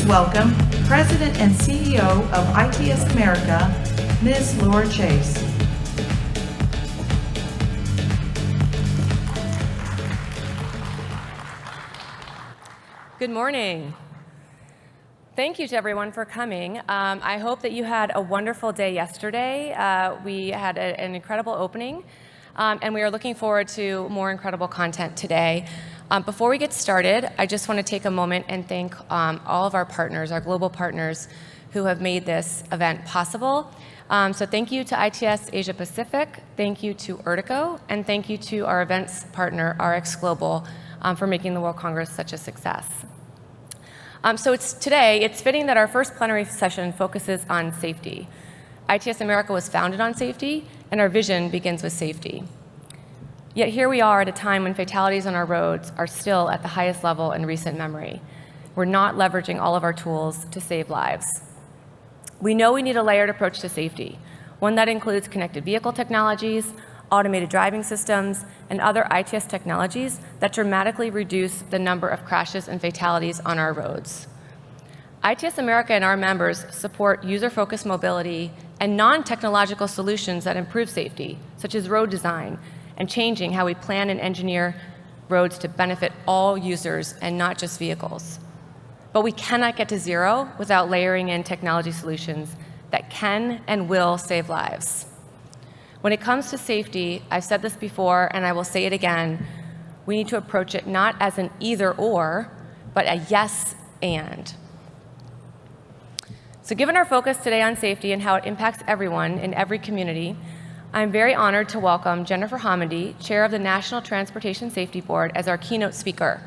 welcome President and CEO of ITS America, Ms. Laura Chase. Good morning. Thank you to everyone for coming. I hope that you had a wonderful day yesterday. We had an incredible opening, and we are looking forward to more incredible content today. Before we get started, I just want to take a moment and thank all of our partners, our global partners, who have made this event possible. So thank you to ITS Asia Pacific, thank you to Urtico, and thank you to our events partner, RX Global, for making the World Congress such a success. Today, it's fitting that our first plenary session focuses on safety. ITS America was founded on safety, and our vision begins with safety. Yet here we are at a time when fatalities on our roads are still at the highest level in recent memory. We're not leveraging all of our tools to save lives. We know we need a layered approach to safety, one that includes connected vehicle technologies, automated driving systems, and other ITS technologies that dramatically reduce the number of crashes and fatalities on our roads. ITS America and our members support user-focused mobility and non-technological solutions that improve safety, such as road design and changing how we plan and engineer roads to benefit all users and not just vehicles. But we cannot get to zero without layering in technology solutions that can and will save lives. When it comes to safety, I've said this before and I will say it again, we need to approach it not as an either or, but a yes and. So given our focus today on safety and how it impacts everyone in every community, I'm very honored to welcome Jennifer Homendy, Chair of the National Transportation Safety Board, as our keynote speaker.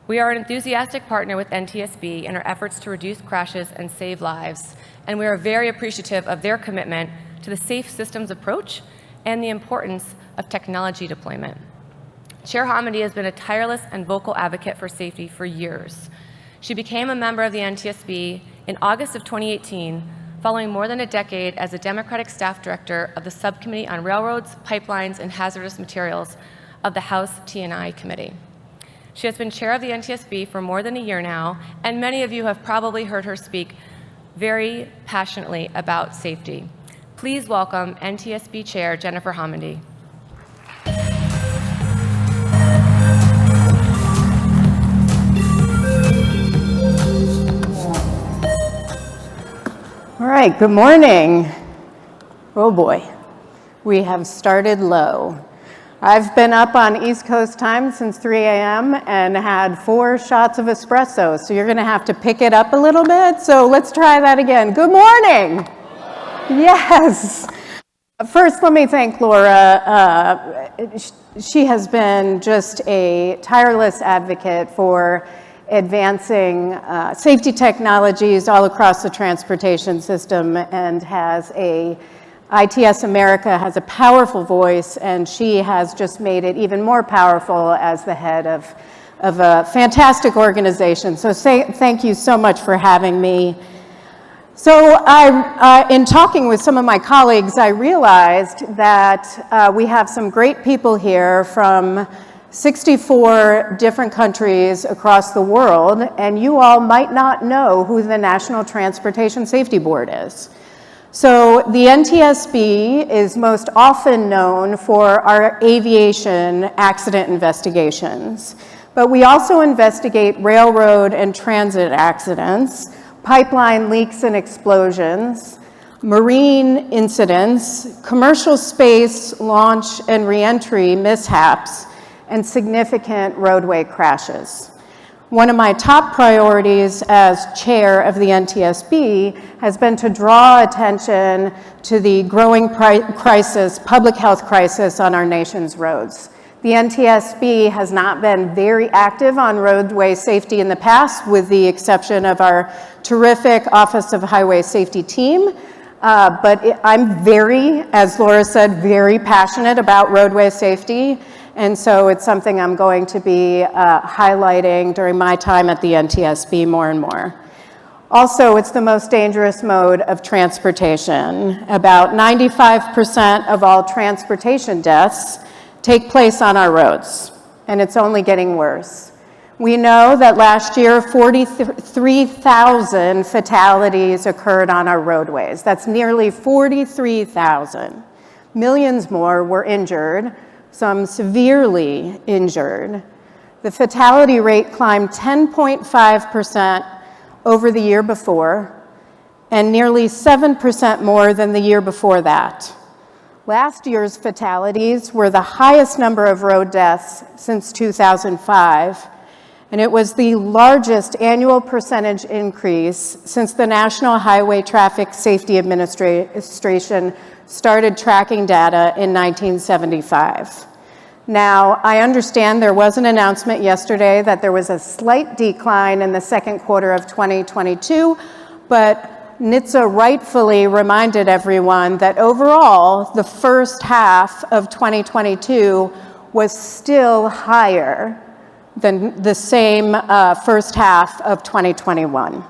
We are an enthusiastic partner with NTSB in our efforts to reduce crashes and save lives, and we are very appreciative of their commitment to the safe systems approach and the importance of technology deployment. Chair Homendy has been a tireless and vocal advocate for safety for years. She became a member of the NTSB in August of 2018, following more than a decade as a Democratic staff director of the Subcommittee on Railroads, Pipelines, and Hazardous Materials of the House T&I Committee. She has been chair of the NTSB for more than a year now, and many of you have probably heard her speak very passionately about safety. Please welcome NTSB Chair Jennifer Homendy. All right, good morning. Oh boy, we have started low. I've been up on East Coast time since 3 a.m. and had 4 shots of espresso, so you're gonna have to pick it up a little bit. So let's try that again. Good morning. Yes. First, let me thank Laura. She has been just a tireless advocate for advancing safety technologies all across the transportation system, and ITS America has a powerful voice, and she has just made it even more powerful as the head of a fantastic organization. So thank you so much for having me. So in talking with some of my colleagues, I realized that we have some great people here from 64 different countries across the world, and you all might not know who the National Transportation Safety Board is. So the NTSB is most often known for our aviation accident investigations, but we also investigate railroad and transit accidents, pipeline leaks and explosions, marine incidents, commercial space launch and reentry mishaps, and significant roadway crashes. One of my top priorities as chair of the NTSB has been to draw attention to the growing public health crisis on our nation's roads. The NTSB has not been very active on roadway safety in the past, with the exception of our terrific Office of Highway Safety team. But I'm as Laura said, very passionate about roadway safety. And so it's something I'm going to be highlighting during my time at the NTSB more and more. Also, it's the most dangerous mode of transportation. About 95% of all transportation deaths take place on our roads, and it's only getting worse. We know that last year, 43,000 fatalities occurred on our roadways. That's nearly 43,000. Millions more were injured, some severely injured. The fatality rate climbed 10.5% over the year before, and nearly 7% more than the year before that. Last year's fatalities were the highest number of road deaths since 2005, and it was the largest annual percentage increase since the National Highway Traffic Safety Administration started tracking data in 1975. Now, I understand there was an announcement yesterday that there was a slight decline in the second quarter of 2022, but NHTSA rightfully reminded everyone that overall, the first half of 2022 was still higher than the same first half of 2021.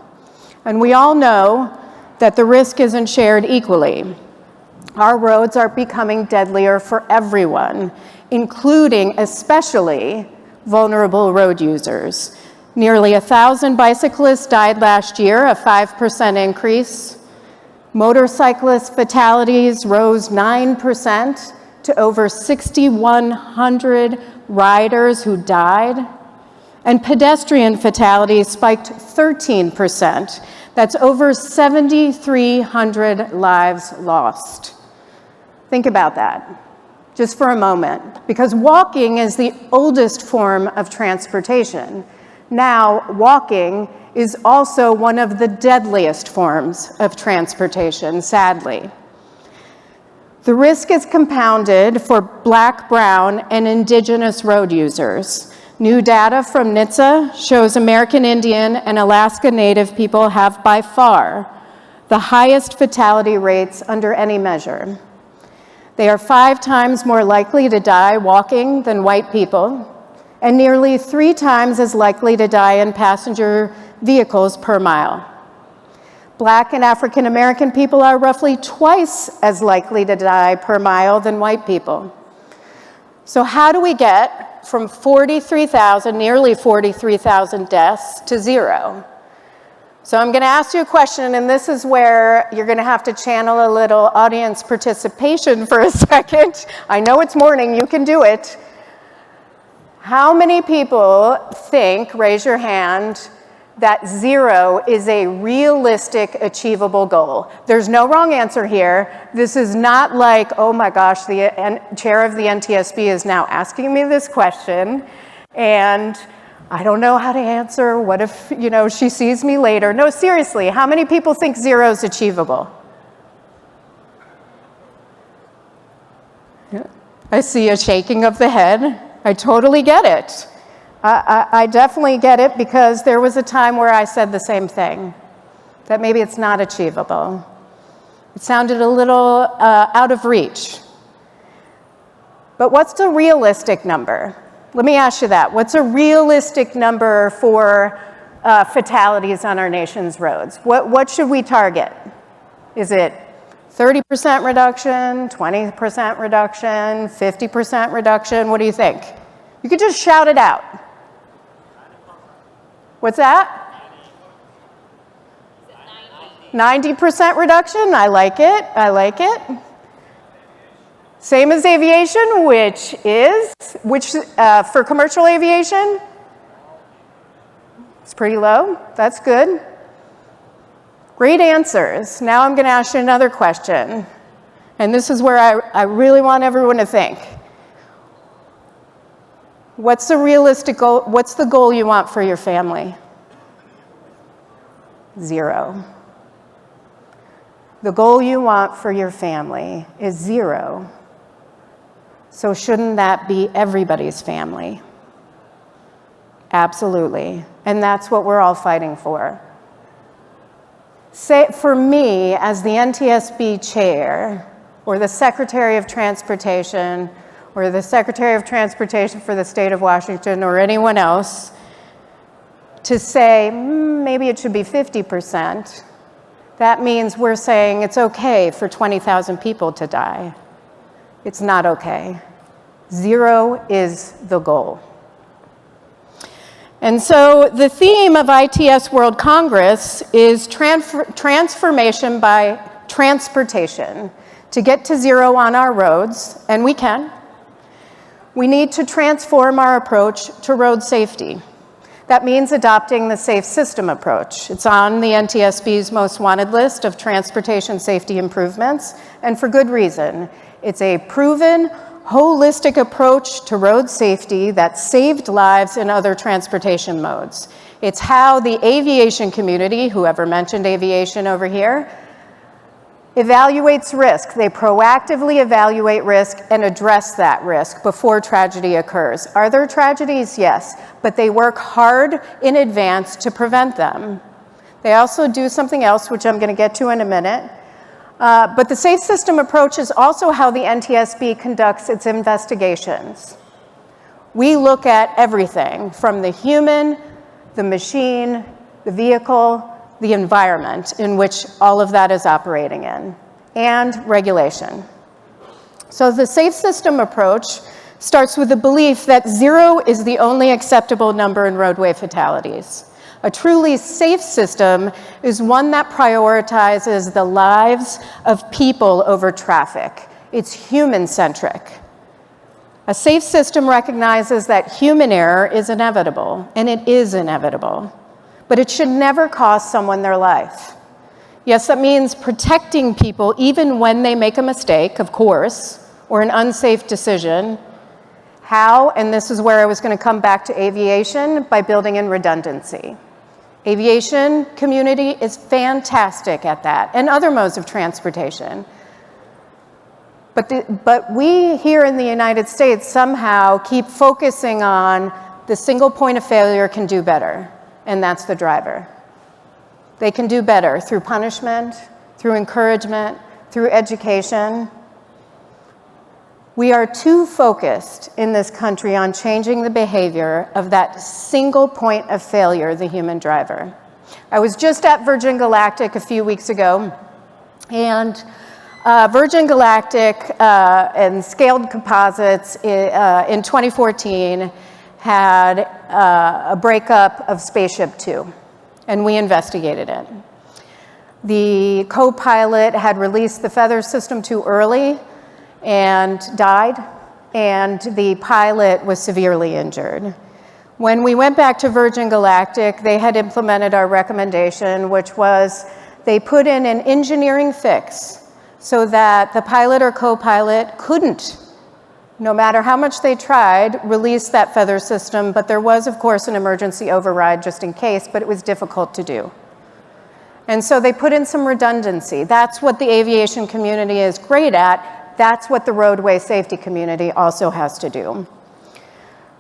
And we all know that the risk isn't shared equally. Our roads are becoming deadlier for everyone, including especially vulnerable road users. Nearly 1,000 bicyclists died last year, a 5% increase. Motorcyclist fatalities rose 9% to over 6,100 riders who died. And pedestrian fatalities spiked 13%. That's over 7,300 lives lost. Think about that just for a moment, because walking is the oldest form of transportation. Now, walking is also one of the deadliest forms of transportation, sadly. The risk is compounded for Black, brown, and Indigenous road users. New data from NHTSA shows American Indian and Alaska Native people have by far the highest fatality rates under any measure. They are 5 times more likely to die walking than white people, and nearly 3 times as likely to die in passenger vehicles per mile. Black and African American people are roughly twice as likely to die per mile than white people. So how do we get from 43,000, nearly 43,000 deaths to 0? So I'm going to ask you a question, and this is where you're going to have to channel a little audience participation for a second. I know it's morning, you can do it. How many people think, raise your hand, that 0 is a realistic, achievable goal? There's no wrong answer here. This is not like, oh my gosh, the chair of the NTSB is now asking me this question, and I don't know how to answer. What if, she sees me later? No, seriously, how many people think 0 is achievable? Yeah. I see a shaking of the head. I totally get it. I definitely get it, because there was a time where I said the same thing, that maybe it's not achievable. It sounded a little out of reach. But what's the realistic number? Let me ask you that. What's a realistic number for fatalities on our nation's roads? What should we target? Is it 30% reduction, 20% reduction, 50% reduction? What do you think? You could just shout it out. What's that? 90% reduction? I like it. I like it. Same as aviation, which for commercial aviation? It's pretty low. That's good. Great answers. Now I'm going to ask you another question. And this is where I really want everyone to think. What's the realistic goal? What's the goal you want for your family? 0. The goal you want for your family is 0. So shouldn't that be everybody's family? Absolutely. And that's what we're all fighting for. For me, as the NTSB chair, or the Secretary of Transportation, or the Secretary of Transportation for the state of Washington, or anyone else, to say, maybe it should be 50%, that means we're saying it's okay for 20,000 people to die. It's not okay. 0 is the goal. And so the theme of ITS World Congress is transformation by transportation. To get to zero on our roads, and we can, we need to transform our approach to road safety. That means adopting the safe system approach. It's on the NTSB's most wanted list of transportation safety improvements, and for good reason. It's a proven, holistic approach to road safety that saved lives in other transportation modes. It's how the aviation community, whoever mentioned aviation over here, evaluates risk. They proactively evaluate risk and address that risk before tragedy occurs. Are there tragedies? Yes, but they work hard in advance to prevent them. They also do something else, which I'm going to get to in a minute. But the safe system approach is also how the NTSB conducts its investigations. We look at everything from the human, the machine, the vehicle, the environment in which all of that is operating in, and regulation. So the safe system approach starts with the belief that zero is the only acceptable number in roadway fatalities. A truly safe system is one that prioritizes the lives of people over traffic. It's human-centric. A safe system recognizes that human error is inevitable, and it is inevitable. But it should never cost someone their life. Yes, that means protecting people even when they make a mistake, of course, or an unsafe decision. How? And this is where I was going to come back to aviation, by building in redundancy. Aviation community is fantastic at that, and other modes of transportation. But we here in the United States somehow keep focusing on the single point of failure can do better. And that's the driver. They can do better through punishment, through encouragement, through education. We are too focused in this country on changing the behavior of that single point of failure, the human driver. I was just at Virgin Galactic a few weeks ago, and Virgin Galactic and Scaled Composites in 2014 had a breakup of Spaceship Two, and we investigated it. The co-pilot had released the feather system too early and died, and the pilot was severely injured. When we went back to Virgin Galactic, they had implemented our recommendation, which was they put in an engineering fix so that the pilot or co-pilot couldn't, no matter how much they tried, release that feather system, but there was, of course, an emergency override just in case, but it was difficult to do. And so they put in some redundancy. That's what the aviation community is great at. That's what the roadway safety community also has to do.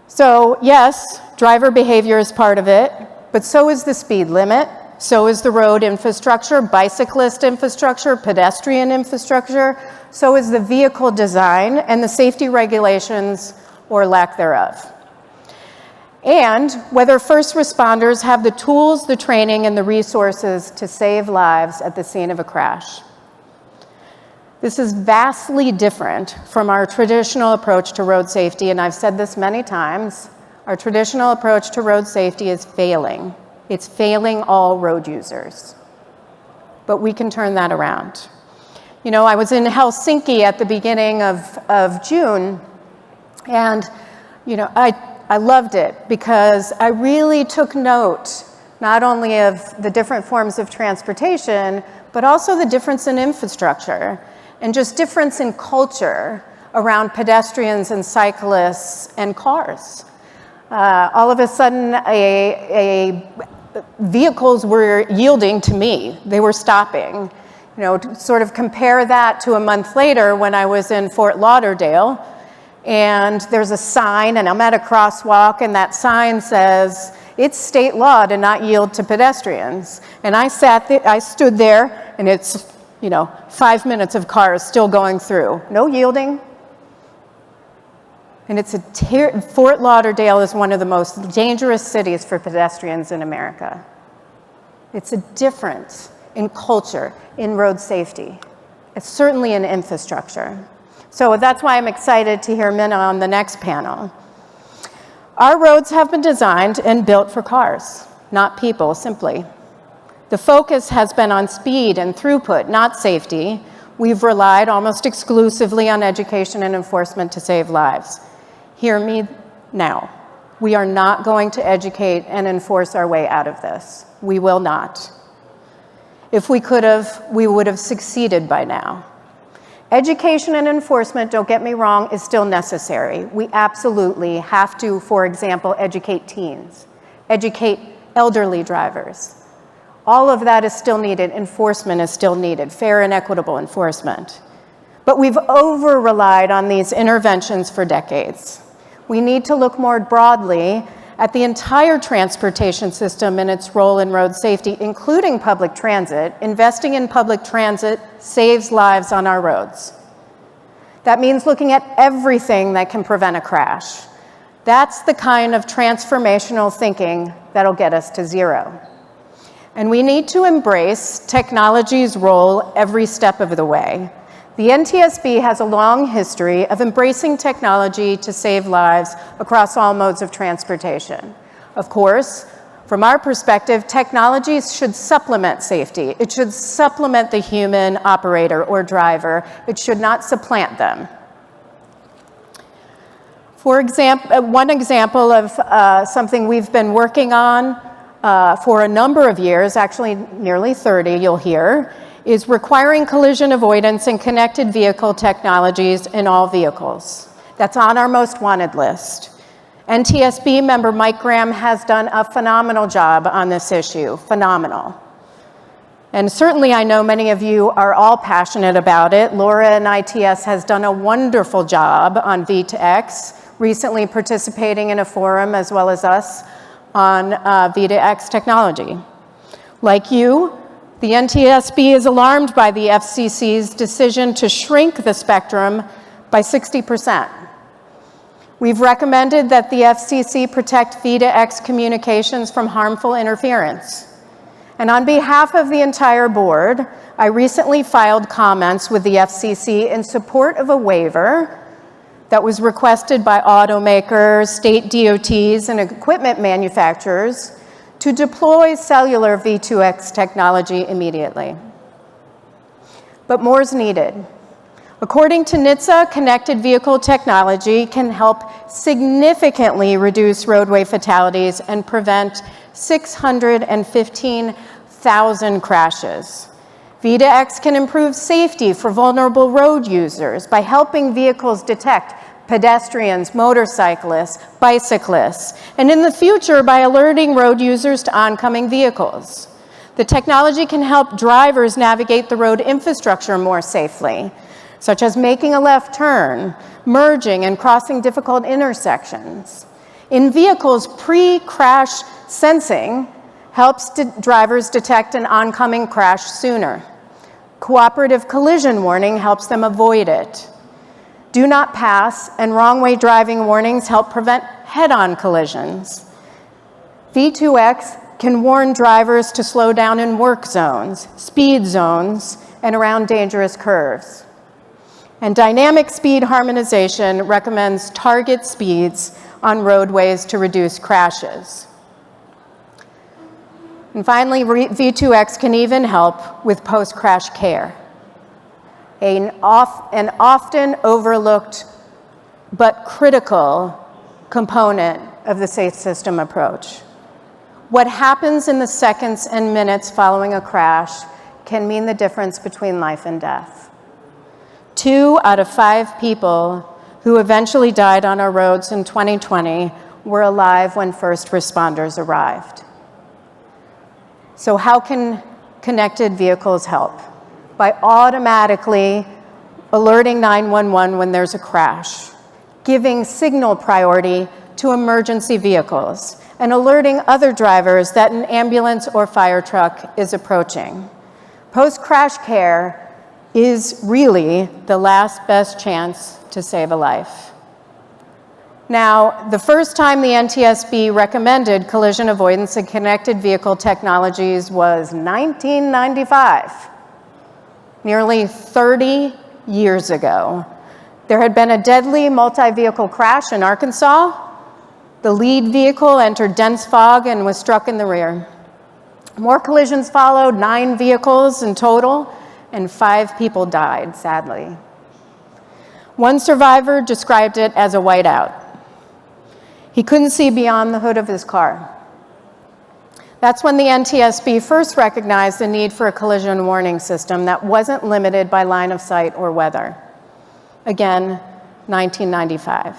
So yes, driver behavior is part of it, but so is the speed limit, so is the road infrastructure, bicyclist infrastructure, pedestrian infrastructure, so is the vehicle design and the safety regulations or lack thereof. And whether first responders have the tools, the training, and the resources to save lives at the scene of a crash. This is vastly different from our traditional approach to road safety, and I've said this many times. Our traditional approach to road safety is failing. It's failing all road users. But we can turn that around. You know, I was in Helsinki at the beginning of June, and you know, I loved it because I really took note not only of the different forms of transportation, but also the difference in infrastructure and just difference in culture around pedestrians and cyclists and cars. All of a sudden, vehicles were yielding to me. They were stopping. You know, to sort of compare that to a month later when I was in Fort Lauderdale, and there's a sign, and I'm at a crosswalk, and that sign says, it's state law to not yield to pedestrians. And I stood there, and it's, you know, 5 minutes of cars still going through. No yielding. And Fort Lauderdale is one of the most dangerous cities for pedestrians in America. It's a difference in culture, in road safety. It's certainly in infrastructure. So that's why I'm excited to hear Minna on the next panel. Our roads have been designed and built for cars, not people, simply. The focus has been on speed and throughput, not safety. We've relied almost exclusively on education and enforcement to save lives. Hear me now. We are not going to educate and enforce our way out of this. We will not. If we could have, we would have succeeded by now. Education and enforcement, don't get me wrong, is still necessary. We absolutely have to, for example, educate teens, educate elderly drivers. All of that is still needed. Enforcement is still needed, fair and equitable enforcement. But we've over-relied on these interventions for decades. We need to look more broadly at the entire transportation system and its role in road safety, including public transit. Investing in public transit saves lives on our roads. That means looking at everything that can prevent a crash. That's the kind of transformational thinking that'll get us to zero. And we need to embrace technology's role every step of the way. The NTSB has a long history of embracing technology to save lives across all modes of transportation. Of course, from our perspective, technology should supplement safety. It should supplement the human operator or driver. It should not supplant them. For example, one example of something we've been working on for a number of years, actually nearly 30, you'll hear, is requiring collision avoidance and connected vehicle technologies in all vehicles. That's on our most wanted list. NTSB member Mike Graham has done a phenomenal job on this issue, phenomenal. And certainly I know many of you are all passionate about it. Laura in ITS has done a wonderful job on V2X, recently participating in a forum as well as us on V2X technology. Like you, the NTSB is alarmed by the FCC's decision to shrink the spectrum by 60%. We've recommended that the FCC protect V2X communications from harmful interference. And on behalf of the entire board, I recently filed comments with the FCC in support of a waiver that was requested by automakers, state DOTs, and equipment manufacturers to deploy cellular V2X technology immediately. But more is needed. According to NHTSA, connected vehicle technology can help significantly reduce roadway fatalities and prevent 615,000 crashes. V2X can improve safety for vulnerable road users by helping vehicles detect pedestrians, motorcyclists, bicyclists, and in the future by alerting road users to oncoming vehicles. The technology can help drivers navigate the road infrastructure more safely, such as making a left turn, merging and crossing difficult intersections. In vehicles, pre-crash sensing helps drivers detect an oncoming crash sooner. Cooperative collision warning helps them avoid it. Do not pass and wrong way driving warnings help prevent head-on collisions. V2X can warn drivers to slow down in work zones, speed zones, and around dangerous curves. And dynamic speed harmonization recommends target speeds on roadways to reduce crashes. And finally, V2X can even help with post-crash care, an often overlooked but critical component of the safe system approach. What happens in the seconds and minutes following a crash can mean the difference between life and death. 2 out of 5 people who eventually died on our roads in 2020 were alive when first responders arrived. So how can connected vehicles help? By automatically alerting 911 when there's a crash, giving signal priority to emergency vehicles, and alerting other drivers that an ambulance or fire truck is approaching. Post-crash care is really the last best chance to save a life. Now, the first time the NTSB recommended collision avoidance and connected vehicle technologies was 1995, nearly 30 years ago. There had been a deadly multi-vehicle crash in Arkansas. The lead vehicle entered dense fog and was struck in the rear. More collisions followed, 9 vehicles in total, and 5 people died, sadly. One survivor described it as a whiteout. He couldn't see beyond the hood of his car. That's when the NTSB first recognized the need for a collision warning system that wasn't limited by line of sight or weather. Again, 1995.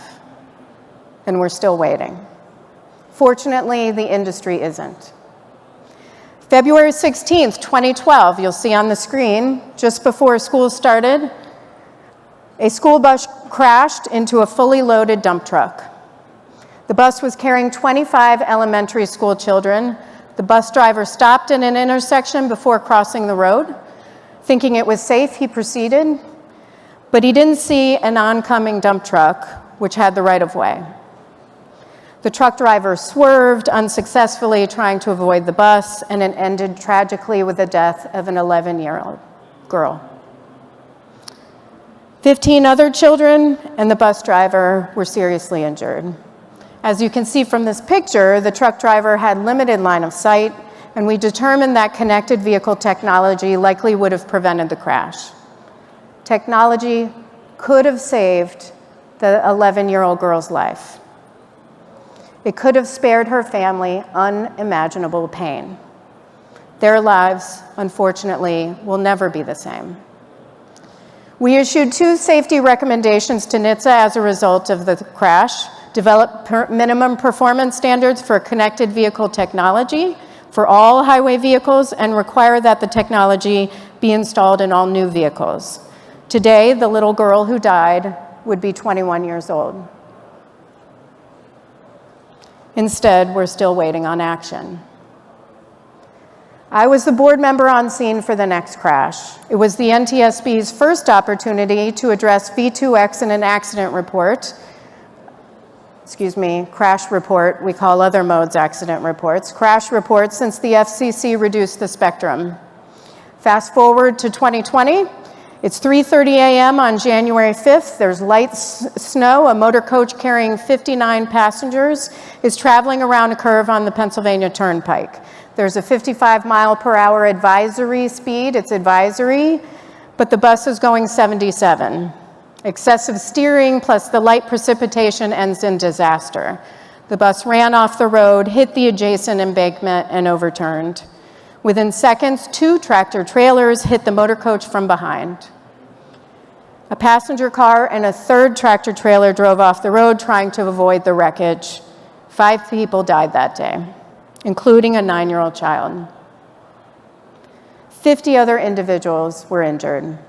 And we're still waiting. Fortunately, the industry isn't. February 16th, 2012, you'll see on the screen, just before school started, a school bus crashed into a fully loaded dump truck. The bus was carrying 25 elementary school children. The bus driver stopped in an intersection before crossing the road. Thinking it was safe, he proceeded, but he didn't see an oncoming dump truck, which had the right-of-way. The truck driver swerved unsuccessfully, trying to avoid the bus, and it ended tragically with the death of an 11-year-old girl. 15 other children and the bus driver were seriously injured. As you can see from this picture, the truck driver had limited line of sight, and we determined that connected vehicle technology likely would have prevented the crash. Technology could have saved the 11-year-old girl's life. It could have spared her family unimaginable pain. Their lives, unfortunately, will never be the same. We issued 2 safety recommendations to NHTSA as a result of the crash: develop minimum performance standards for connected vehicle technology for all highway vehicles, and require that the technology be installed in all new vehicles. Today, the little girl who died would be 21 years old. Instead, we're still waiting on action. I was the board member on scene for the next crash. It was the NTSB's first opportunity to address V2X in an accident report. Crash report. We call other modes accident reports. Crash reports since the FCC reduced the spectrum. Fast forward to 2020. It's 3:30 a.m. on January 5th. There's light snow. A motor coach carrying 59 passengers is traveling around a curve on the Pennsylvania Turnpike. There's a 55-mile-per-hour advisory speed. It's advisory, but the bus is going 77. Excessive steering plus the light precipitation ends in disaster. The bus ran off the road, hit the adjacent embankment, and overturned. Within seconds, 2 tractor trailers hit the motor coach from behind. A passenger car and a 3rd tractor trailer drove off the road trying to avoid the wreckage. 5 people died that day, including a 9-year-old child. 50 other individuals were injured.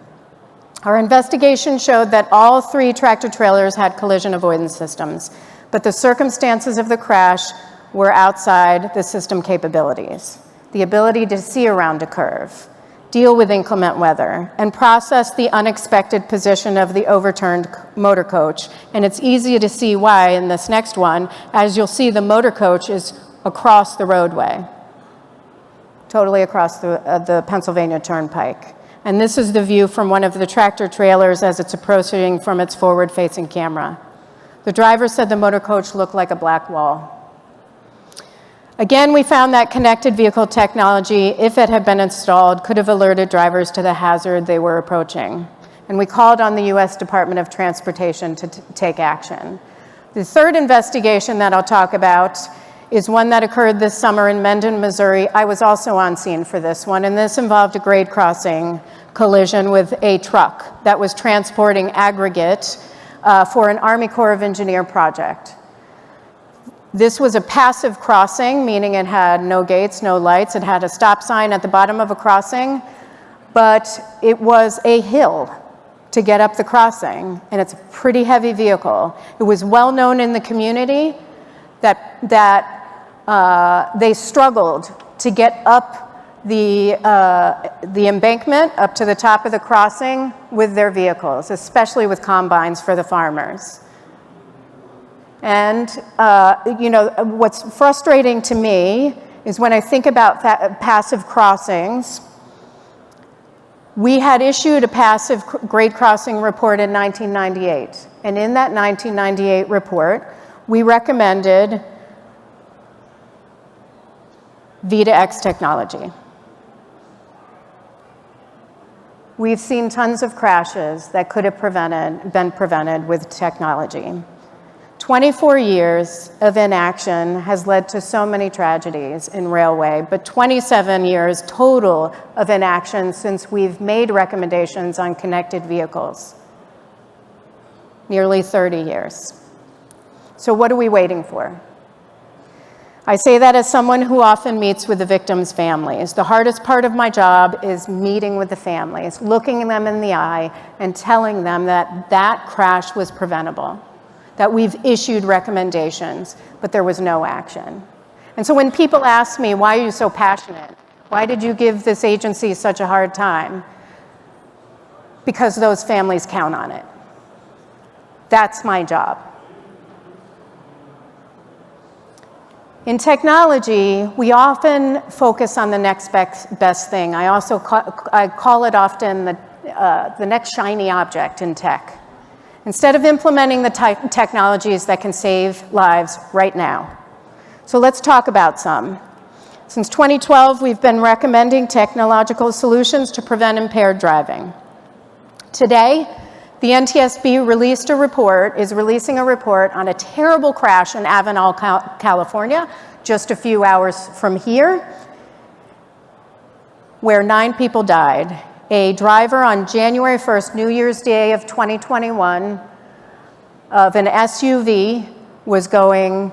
Our investigation showed that all 3 tractor trailers had collision avoidance systems, but the circumstances of the crash were outside the system capabilities. The ability to see around a curve, deal with inclement weather, and process the unexpected position of the overturned motor coach. And it's easy to see why in this next one. As you'll see, the motor coach is across the roadway, totally across the Pennsylvania Turnpike. And this is the view from one of the tractor trailers as it's approaching from its forward-facing camera. The driver said the motor coach looked like a black wall. Again, we found that connected vehicle technology, if it had been installed, could have alerted drivers to the hazard they were approaching. And we called on the U.S. Department of Transportation to take action. The 3rd investigation that I'll talk about is one that occurred this summer in Mendon, Missouri. I was also on scene for this one, and this involved a grade crossing collision with a truck that was transporting aggregate for an Army Corps of Engineer project. This was a passive crossing, meaning it had no gates, no lights. It had a stop sign at the bottom of a crossing, but it was a hill to get up the crossing, and it's a pretty heavy vehicle. It was well known in the community that they struggled to get up the embankment up to the top of the crossing with their vehicles, especially with combines for the farmers. And what's frustrating to me is when I think about passive crossings, we had issued a passive grade crossing report in 1998. And in that 1998 report, we recommended V2X technology. We've seen tons of crashes that could have been prevented with technology. 24 years of inaction has led to so many tragedies in railway, but 27 years total of inaction since we've made recommendations on connected vehicles. Nearly 30 years. So what are we waiting for? I say that as someone who often meets with the victims' families. The hardest part of my job is meeting with the families, looking them in the eye and telling them that that crash was preventable, that we've issued recommendations, but there was no action. And so when people ask me, why are you so passionate? Why did you give this agency such a hard time? Because those families count on it. That's my job. In technology, we often focus on the next best thing. I call it often the next shiny object in tech, instead of implementing the technologies that can save lives right now. So let's talk about some. Since 2012, we've been recommending technological solutions to prevent impaired driving. Today, the NTSB is releasing a report on a terrible crash in Avenal, California, just a few hours from here, where 9 people died. A driver on January 1st, New Year's Day of 2021, of an SUV was going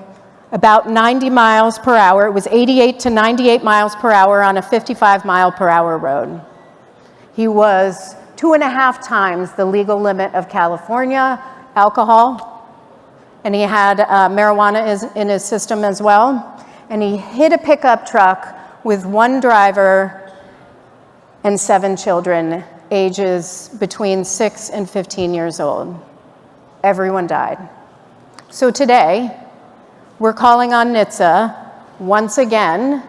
about 90 miles per hour. It was 88 to 98 miles per hour on a 55 mile per hour road. He was 2.5 times the legal limit of California, alcohol, and he had marijuana in his system as well. And he hit a pickup truck with 1 driver and 7 children, ages between 6 and 15 years old. Everyone died. So today, we're calling on NHTSA once again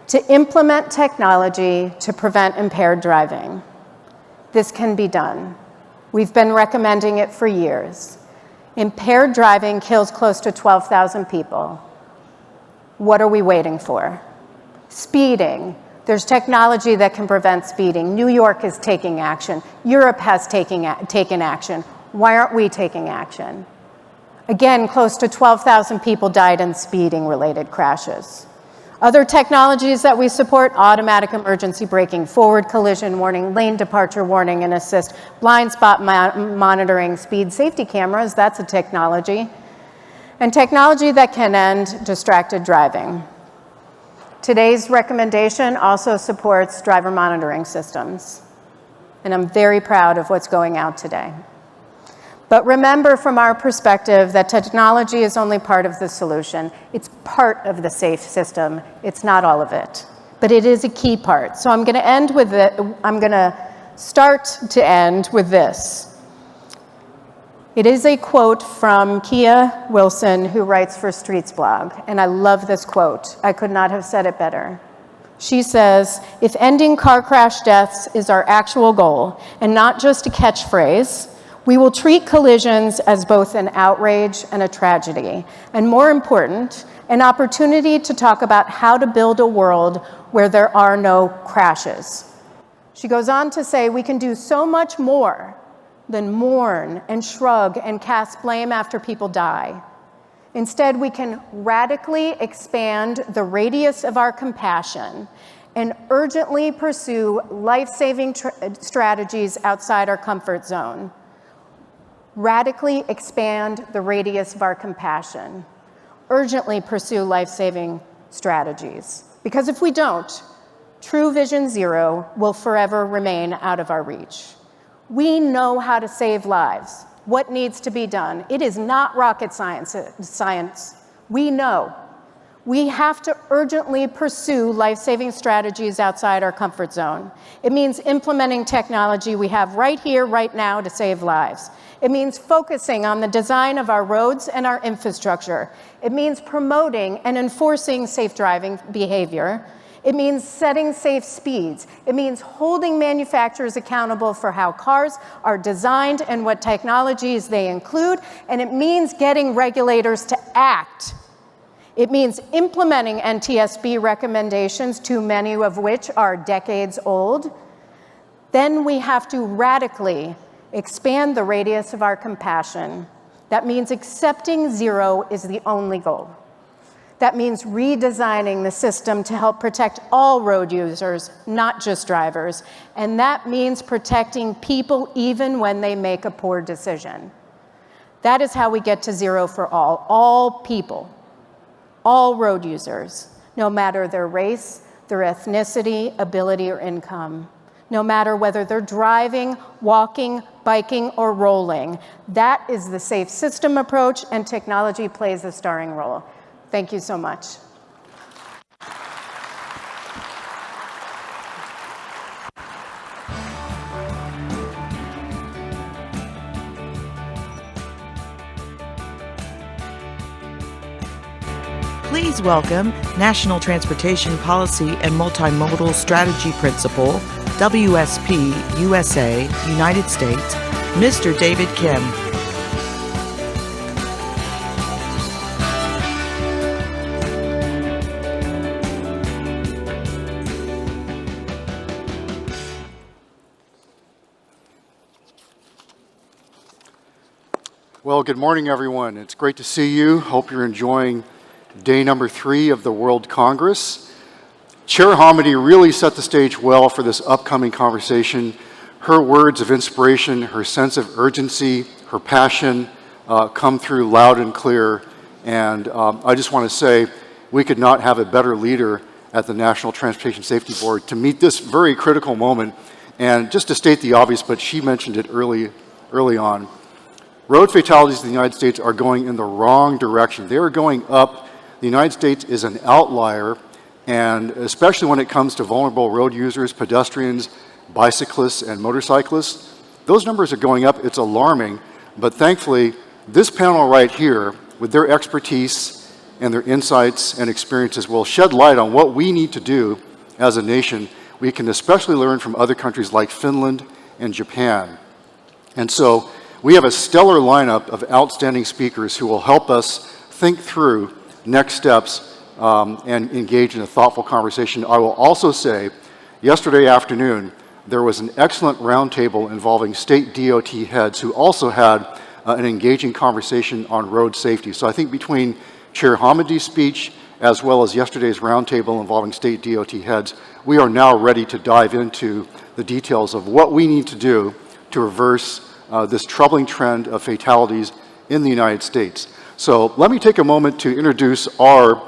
to implement technology to prevent impaired driving. This can be done. We've been recommending it for years. Impaired driving kills close to 12,000 people. What are we waiting for? Speeding. There's technology that can prevent speeding. New York is taking action. Europe has taken action. Why aren't we taking action? Again, close to 12,000 people died in speeding-related crashes. Other technologies that we support: automatic emergency braking, forward collision warning, lane departure warning and assist, blind spot monitoring, speed safety cameras, that's a technology, and technology that can end distracted driving. Today's recommendation also supports driver monitoring systems, and I'm very proud of what's going out today. But remember, from our perspective, that technology is only part of the solution. It's part of the safe system. It's not all of it, but it is a key part. So I'm going to start to end with this. It is a quote from Kia Wilson, who writes for Streets Blog, and I love this quote. I could not have said it better. She says, "If ending car crash deaths is our actual goal and not just a catchphrase, we will treat collisions as both an outrage and a tragedy, and more important, an opportunity to talk about how to build a world where there are no crashes." She goes on to say, "We can do so much more than mourn and shrug and cast blame after people die. Instead, we can radically expand the radius of our compassion and urgently pursue life-saving strategies outside our comfort zone. Radically expand the radius of our compassion. Urgently pursue life-saving strategies. Because if we don't, True Vision Zero will forever remain out of our reach. We know how to save lives, what needs to be done. It is not rocket science. We know. We have to urgently pursue life-saving strategies outside our comfort zone. It means implementing technology we have right here, right now to save lives. It means focusing on the design of our roads and our infrastructure. It means promoting and enforcing safe driving behavior. It means setting safe speeds. It means holding manufacturers accountable for how cars are designed and what technologies they include. And it means getting regulators to act. It means implementing NTSB recommendations, too many of which are decades old. Then we have to radically expand the radius of our compassion. That means accepting zero is the only goal. That means redesigning the system to help protect all road users, not just drivers. And that means protecting people even when they make a poor decision. That is how we get to zero for all people, all road users, no matter their race, their ethnicity, ability, or income. No matter whether they're driving, walking, biking, or rolling. That is the safe system approach, and technology plays a starring role. Thank you so much. Please welcome National Transportation Policy and Multimodal Strategy Principal, WSP USA, United States, Mr. David Kim. Well, good morning, everyone. It's great to see you. Hope you're enjoying day number 3 of the World Congress. Chair Hamidi really set the stage well for this upcoming conversation. Her words of inspiration, her sense of urgency, her passion come through loud and clear. And I just want to say we could not have a better leader at the National Transportation Safety Board to meet this very critical moment. And just to state the obvious, but she mentioned it early on, road fatalities in the United States are going in the wrong direction. They are going up. The United States is an outlier, and especially when it comes to vulnerable road users, pedestrians, bicyclists, and motorcyclists, those numbers are going up. It's alarming, but thankfully, this panel right here, with their expertise and their insights and experiences, will shed light on what we need to do as a nation. We can especially learn from other countries like Finland and Japan. And so, we have a stellar lineup of outstanding speakers who will help us think through next steps and engage in a thoughtful conversation. I will also say, yesterday afternoon, there was an excellent roundtable involving state DOT heads who also had an engaging conversation on road safety. So I think between Chair Hamidi's speech as well as yesterday's roundtable involving state DOT heads, we are now ready to dive into the details of what we need to do to reverse this troubling trend of fatalities in the United States. So let me take a moment to introduce our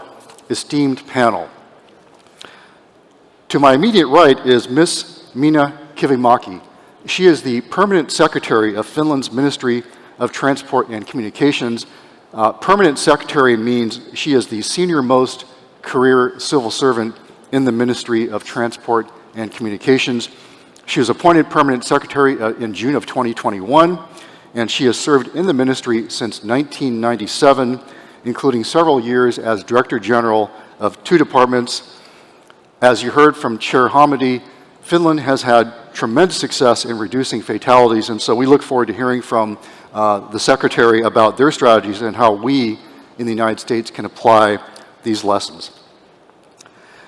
esteemed panel. To my immediate right is Ms. Minna Kivimäki. She is the Permanent Secretary of Finland's Ministry of Transport and Communications. Permanent Secretary means she is the senior-most career civil servant in the Ministry of Transport and Communications. She was appointed Permanent Secretary in June of 2021, and she has served in the ministry since 1997, including several years as Director General of 2 departments. As you heard from Chair Hamidi, Finland has had tremendous success in reducing fatalities, and so we look forward to hearing from the Secretary about their strategies and how we in the United States can apply these lessons.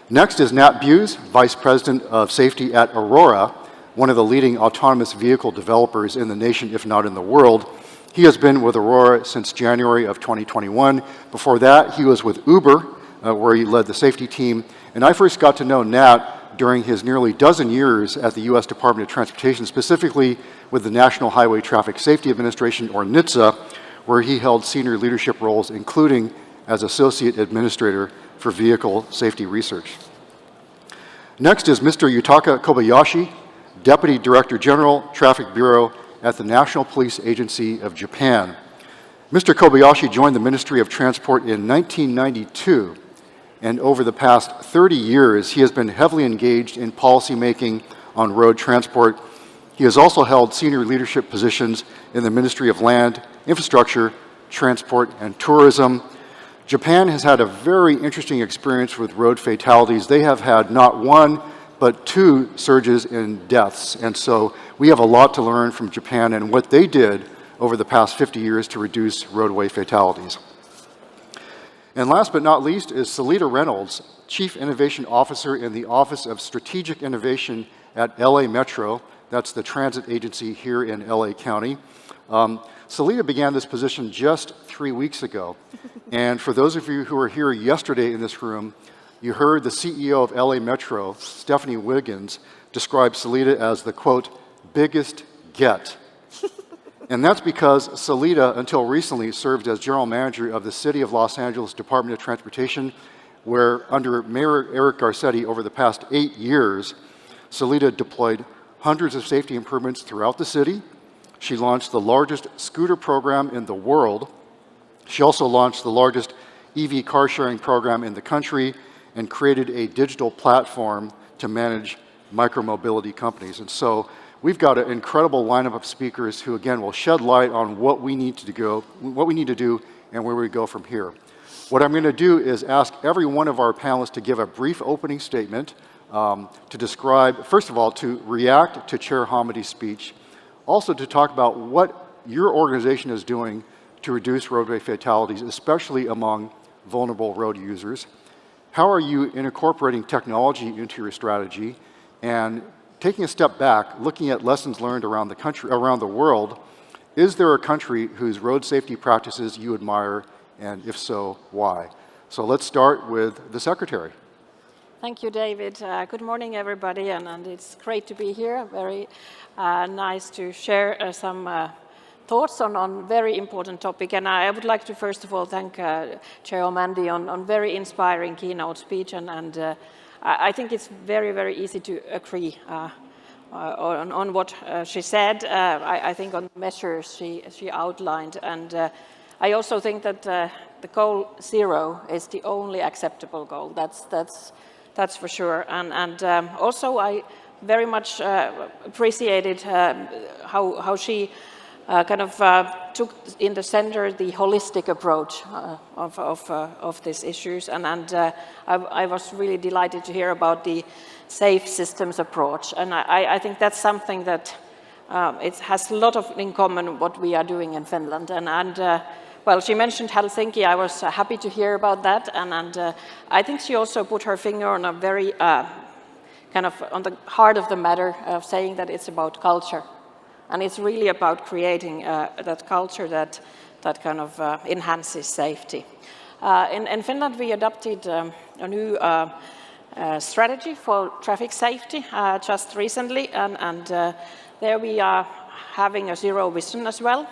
Next is Nat Buse, Vice President of Safety at Aurora, one of the leading autonomous vehicle developers in the nation, if not in the world. He has been with Aurora since January of 2021. Before that, he was with Uber, where he led the safety team. And I first got to know Nat during his nearly dozen years at the U.S. Department of Transportation, specifically with the National Highway Traffic Safety Administration, or NHTSA, where he held senior leadership roles, including as Associate Administrator for Vehicle Safety Research. Next is Mr. Yutaka Kobayashi, Deputy Director General, Traffic Bureau at the National Police Agency of Japan. Mr. Kobayashi joined the Ministry of Transport in 1992, and over the past 30 years, he has been heavily engaged in policymaking on road transport. He has also held senior leadership positions in the Ministry of Land, Infrastructure, Transport, and Tourism. Japan has had a very interesting experience with road fatalities. They have had not one, but 2 surges in deaths. And so we have a lot to learn from Japan and what they did over the past 50 years to reduce roadway fatalities. And last but not least is Salita Reynolds, Chief Innovation Officer in the Office of Strategic Innovation at LA Metro. That's the transit agency here in LA County. Salita began this position just 3 weeks ago. And for those of you who were here yesterday in this room, you heard the CEO of LA Metro, Stephanie Wiggins, describe Salita as the, quote, biggest get. And that's because Salita, until recently, served as general manager of the City of Los Angeles Department of Transportation, where under Mayor Eric Garcetti over the past 8 years, Salita deployed hundreds of safety improvements throughout the city. She launched the largest scooter program in the world. She also launched the largest EV car sharing program in the country and created a digital platform to manage micromobility companies. And so we've got an incredible lineup of speakers who, again, will shed light on what we need to do and where we go from here. What I'm going to do is ask every one of our panelists to give a brief opening statement to describe, first of all, to react to Chair Hamidy's speech, also to talk about what your organization is doing to reduce roadway fatalities, especially among vulnerable road users. How are you incorporating technology into your strategy? And taking a step back, looking at lessons learned around the country, around the world, is there a country whose road safety practices you admire, and if so, why? So let's start with the Secretary. Thank you, David. Good morning, everybody, and it's great to be here. Very nice to share some thoughts on very important topic. And I would like to first of all thank Chair Mandy on very inspiring keynote speech, and I think it's very, very easy to agree on what she said. I think on the measures she outlined, and I also think that the goal 0 is the only acceptable goal. That's for sure. And also I very much appreciated how she took in the center the holistic approach of these issues, and I was really delighted to hear about the safe systems approach, and I think that's something that it has a lot of in common what we are doing in Finland, and well, she mentioned Helsinki. I was happy to hear about that, and I think she also put her finger on a very on the heart of the matter of saying that it's about culture. And it's really about creating that culture that enhances safety. In Finland, we adopted a new strategy for traffic safety just recently, and there we are having a 0 vision as well.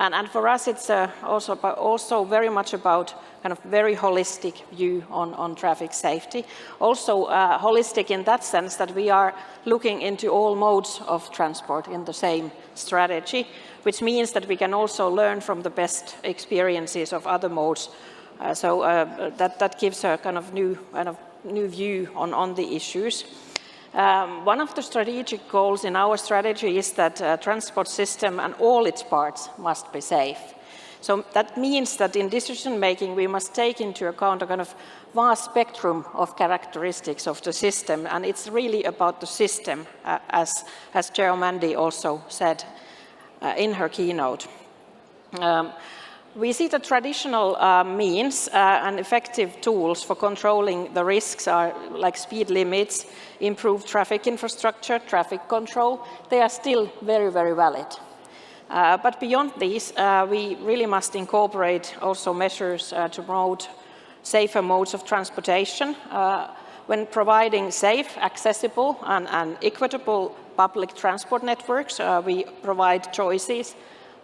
And for us, it's also very much about very holistic view on traffic safety. Also holistic in that sense that we are looking into all modes of transport in the same strategy, which means that we can also learn from the best experiences of other modes. So that gives a new view on the issues. One of the strategic goals in our strategy is that transport system and all its parts must be safe. So that means that in decision making we must take into account a vast spectrum of characteristics of the system, and it's really about the system, as Chair Mandy also said in her keynote. We see the traditional means and effective tools for controlling the risks are like speed limits, improved traffic infrastructure, traffic control. They are still very, very valid. But beyond these, we really must incorporate also measures to promote safer modes of transportation. When providing safe, accessible, and equitable public transport networks, we provide choices.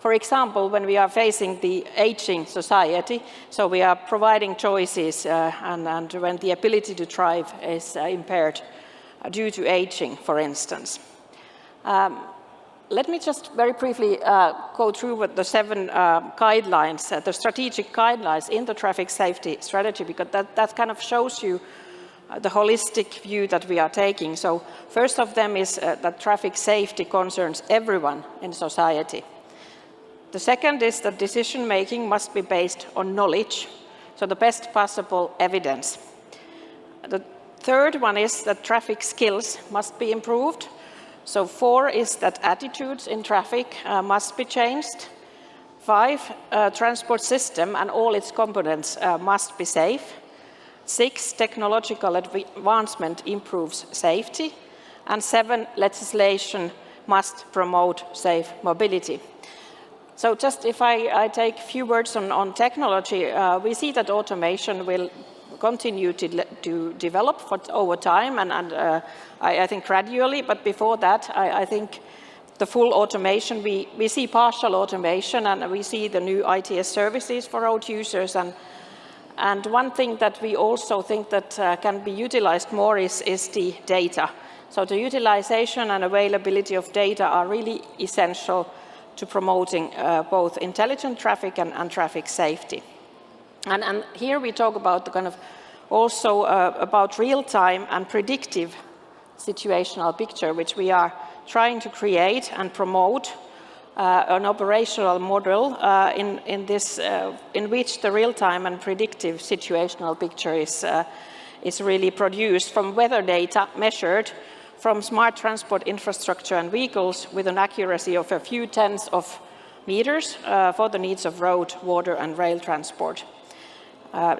For example, when we are facing the aging society, so we are providing choices, and when the ability to drive is impaired due to aging, for instance. Let me just very briefly go through with the 7 guidelines, the strategic guidelines in the traffic safety strategy, because that shows you the holistic view that we are taking. So first of them is that traffic safety concerns everyone in society. The second is that decision making must be based on knowledge. so the best possible evidence. The third one is that traffic skills must be improved. So 4 is that attitudes in traffic must be changed. 5, transport system and all its components must be safe. 6, technological advancement improves safety. And 7, legislation must promote safe mobility. So just if I take a few words on technology, we see that automation will continue to develop over time and I think gradually, but before that, I think the full automation, we see partial automation and we see the new ITS services for road users. And one thing that we also think that can be utilized more is the data. So the utilization and availability of data are really essential to promoting both intelligent traffic and traffic safety. And here we talk about the kind of also about real-time and predictive situational picture, which we are trying to create and promote an operational model in which the real-time and predictive situational picture is really produced from weather data measured from smart transport infrastructure and vehicles with an accuracy of a few tens of meters for the needs of road, water, and rail transport.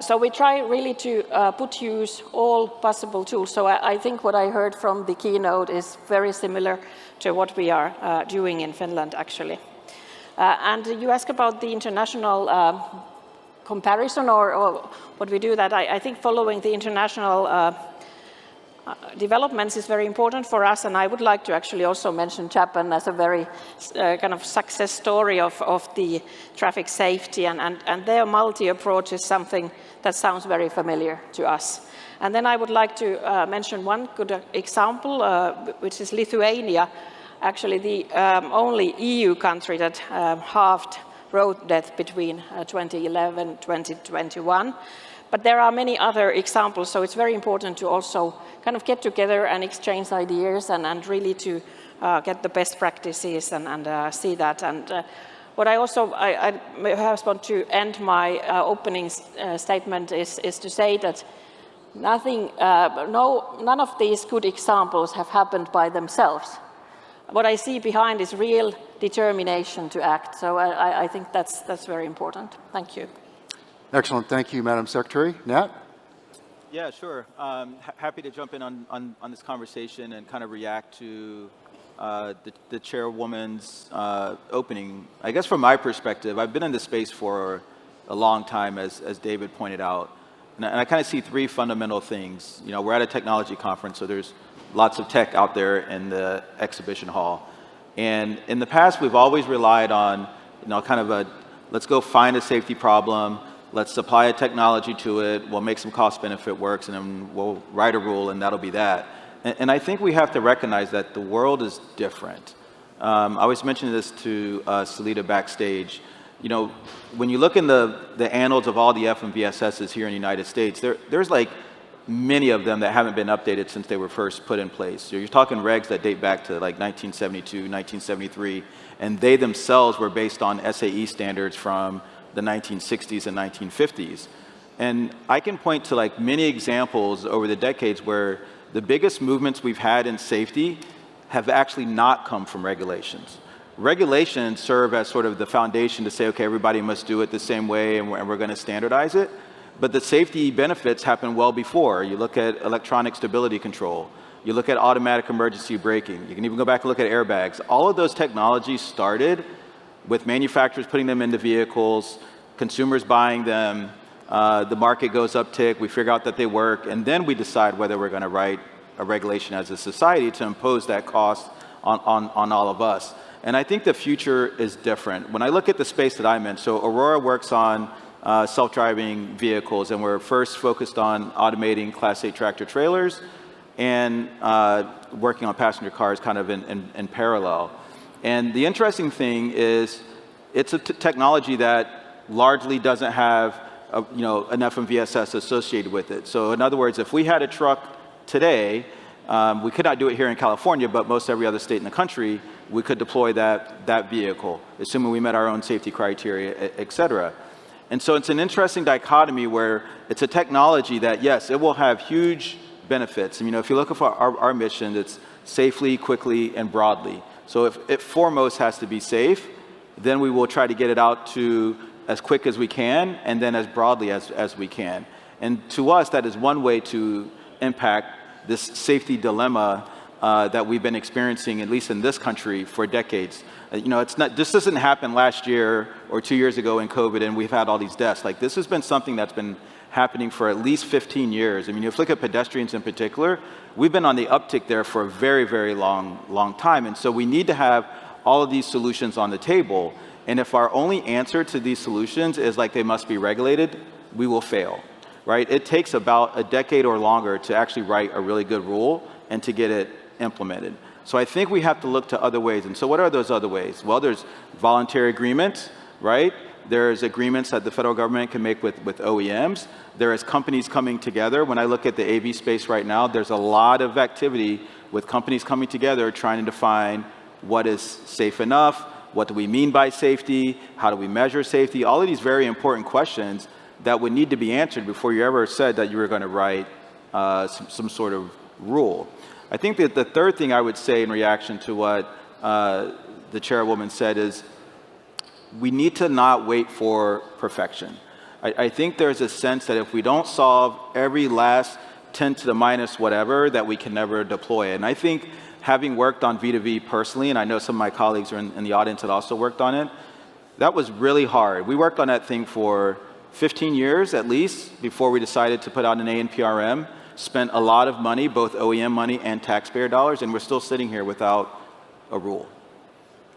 So we try really to put use all possible tools. So I think what I heard from the keynote is very similar to what we are doing in Finland, actually. And you ask about the international comparison or what we do that. I think following the international developments is very important for us, and I would like to actually also mention Japan as a very kind of success story of the traffic safety, and their multi-approach is something that sounds very familiar to us. And then I would like to mention one good example, which is Lithuania, actually the only EU country that halved road death between 2011 and 2021. But there are many other examples, so it's very important to also kind of get together and exchange ideas and really to get the best practices and see that. And what I also I want to end my opening statement is to say that none of these good examples have happened by themselves. What I see behind is real determination to act. So I think that's very important. Thank you. Excellent. Thank you, Madam Secretary. Nat? Yeah, sure. Happy to jump in on this conversation and kind of react to the chairwoman's opening. I guess from my perspective, I've been in this space for a long time, as David pointed out. And I kind of see 3 fundamental things. You know, we're at a technology conference, so there's lots of tech out there in the exhibition hall. And in the past, we've always relied on, you know, kind of let's go find a safety problem, let's supply a technology to it, we'll make some cost-benefit works, and then we'll write a rule, and that'll be that. And I think we have to recognize that the world is different. I was mentioning this to Salita backstage. You know, when you look in the annals of all the FMVSSs here in the United States, there's like many of them that haven't been updated since they were first put in place. So you're talking regs that date back to like 1972, 1973, and they themselves were based on SAE standards from the 1960s and 1950s. And I can point to like many examples over the decades where the biggest movements we've had in safety have actually not come from regulations. Regulations serve as sort of the foundation to say, okay, everybody must do it the same way and we're going to standardize it. But the safety benefits happen well before. You look at electronic stability control. You look at automatic emergency braking. You can even go back and look at airbags. All of those technologies started with manufacturers putting them into vehicles, consumers buying them, the market goes uptick, we figure out that they work, and then we decide whether we're going to write a regulation as a society to impose that cost on all of us. And I think the future is different. When I look at the space that I'm in, so Aurora works on self-driving vehicles, and we're first focused on automating Class 8 tractor trailers and working on passenger cars kind of in parallel. And the interesting thing is it's a technology that largely doesn't have an FMVSS associated with it. So in other words, if we had a truck today, we could not do it here in California, but most every other state in the country, we could deploy that vehicle, assuming we met our own safety criteria, et cetera. And so it's an interesting dichotomy where it's a technology that, yes, it will have huge benefits. And, if you look at our mission, it's safely, quickly, and broadly. So if it foremost has to be safe, then we will try to get it out to as quick as we can, and then as broadly as we can. And to us, that is one way to impact this safety dilemma that we've been experiencing, at least in this country, for decades. This doesn't happen last year or 2 years ago in COVID and we've had all these deaths. Like, this has been something that's been happening for at least 15 years. If you look at pedestrians in particular, we've been on the uptick there for a very, very long time. And so we need to have all of these solutions on the table. And if our only answer to these solutions is like they must be regulated, we will fail, right? It takes about a decade or longer to actually write a really good rule and to get it implemented. So I think we have to look to other ways. And so what are those other ways? Well, there's voluntary agreements, right? There's agreements that the federal government can make with OEMs. There is companies coming together. When I look at the AV space right now, there's a lot of activity with companies coming together trying to define what is safe enough, what do we mean by safety, how do we measure safety, all of these very important questions that would need to be answered before you ever said that you were going to write some sort of rule. I think that the third thing I would say in reaction to what the chairwoman said is we need to not wait for perfection. I think there's a sense that if we don't solve every last 10 to the minus whatever, that we can never deploy it. And I think having worked on V2V personally, and I know some of my colleagues are in the audience that also worked on it, that was really hard. We worked on that thing for 15 years at least before we decided to put out an ANPRM, spent a lot of money, both OEM money and taxpayer dollars, and we're still sitting here without a rule.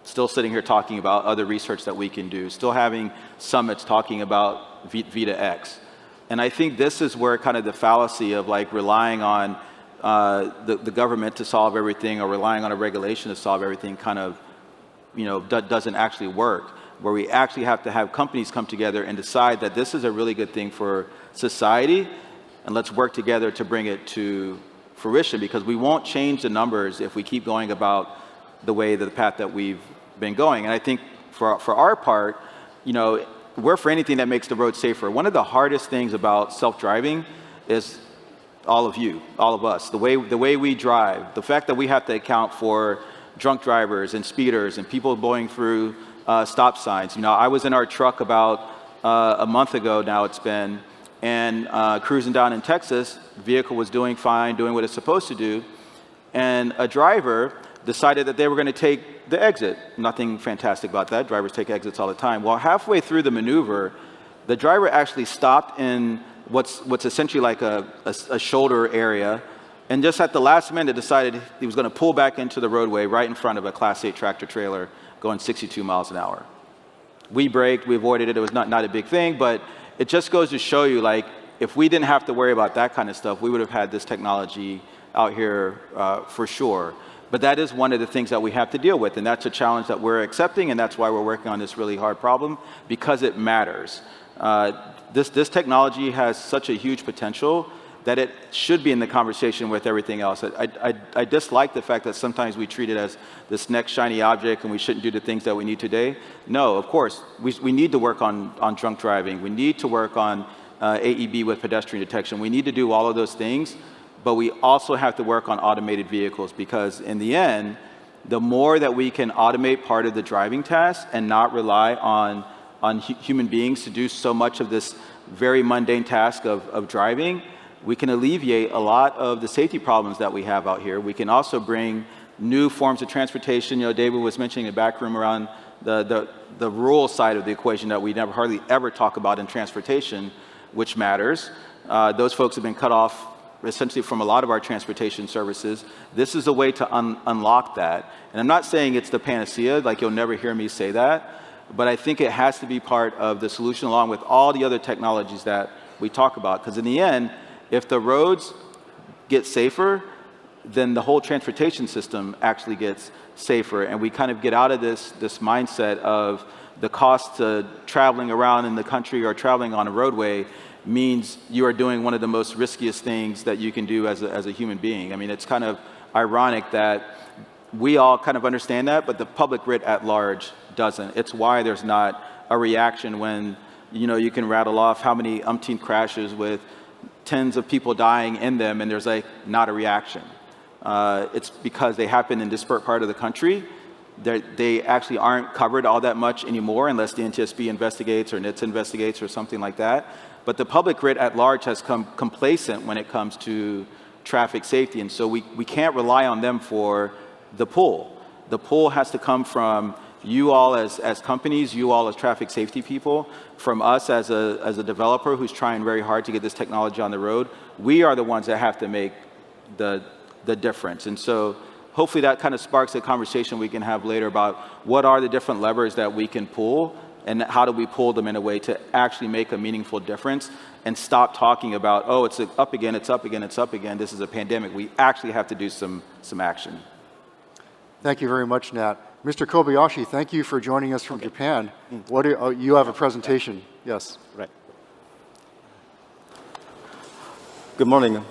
Still sitting here talking about other research that we can do, still having summits talking about V2X. And I think this is where kind of the fallacy of like relying on the government to solve everything or relying on a regulation to solve everything kind of, doesn't actually work, where we actually have to have companies come together and decide that this is a really good thing for society, and let's work together to bring it to fruition, because we won't change the numbers if we keep going about the path that we've been going. And I think for our part, we're for anything that makes the road safer. One of the hardest things about self-driving is all of you, all of us, the way we drive, the fact that we have to account for drunk drivers and speeders and people going through stop signs. I was in our truck about a month ago now it's been, and cruising down in Texas, vehicle was doing fine, doing what it's supposed to do, and a driver decided that they were going to take the exit. Nothing fantastic about that. Drivers take exits all the time. Well, halfway through the maneuver, the driver actually stopped in what's essentially like a shoulder area, and just at the last minute decided he was going to pull back into the roadway right in front of a Class 8 tractor trailer going 62 miles an hour. We braked, we avoided it. It was not a big thing, but it just goes to show you, like, if we didn't have to worry about that kind of stuff, we would have had this technology out here for sure. But that is one of the things that we have to deal with, and that's a challenge that we're accepting, and that's why we're working on this really hard problem, because it matters. This technology has such a huge potential that it should be in the conversation with everything else. I dislike the fact that sometimes we treat it as this next shiny object and we shouldn't do the things that we need today. No, of course, we need to work on drunk driving. We need to work on AEB with pedestrian detection. We need to do all of those things, but we also have to work on automated vehicles, because in the end, the more that we can automate part of the driving task and not rely on human beings to do so much of this very mundane task of driving, we can alleviate a lot of the safety problems that we have out here. We can also bring new forms of transportation. David was mentioning in the back room around the rural side of the equation that we never hardly ever talk about in transportation, which matters. Those folks have been cut off essentially from a lot of our transportation services. This is a way to unlock that. And I'm not saying it's the panacea, like you'll never hear me say that, but I think it has to be part of the solution along with all the other technologies that we talk about. Because in the end, if the roads get safer, then the whole transportation system actually gets safer, and we kind of get out of this mindset of the cost to traveling around in the country or traveling on a roadway means you are doing one of the most riskiest things that you can do as a human being. I mean, it's kind of ironic that we all kind of understand that, but the public writ at large doesn't. It's why there's not a reaction when you can rattle off how many umpteen crashes with tens of people dying in them, and there's like not a reaction. It's because they happen in disparate part of the country. They actually aren't covered all that much anymore unless the NTSB investigates or NHTSA investigates or something like that. But the public grid at large has come complacent when it comes to traffic safety, and so we can't rely on them for the pull. The pull has to come from you all as companies, you all as traffic safety people, from us as a developer who's trying very hard to get this technology on the road. We are the ones that have to make the difference. And so hopefully that kind of sparks a conversation we can have later about what are the different levers that we can pull and how do we pull them in a way to actually make a meaningful difference and stop talking about, oh, it's up again, it's up again, it's up again, this is a pandemic. We actually have to do some action. Thank you very much, Nat. Mr. Kobayashi, thank you for joining us from Japan. You have a presentation. Yes. Right. Good morning.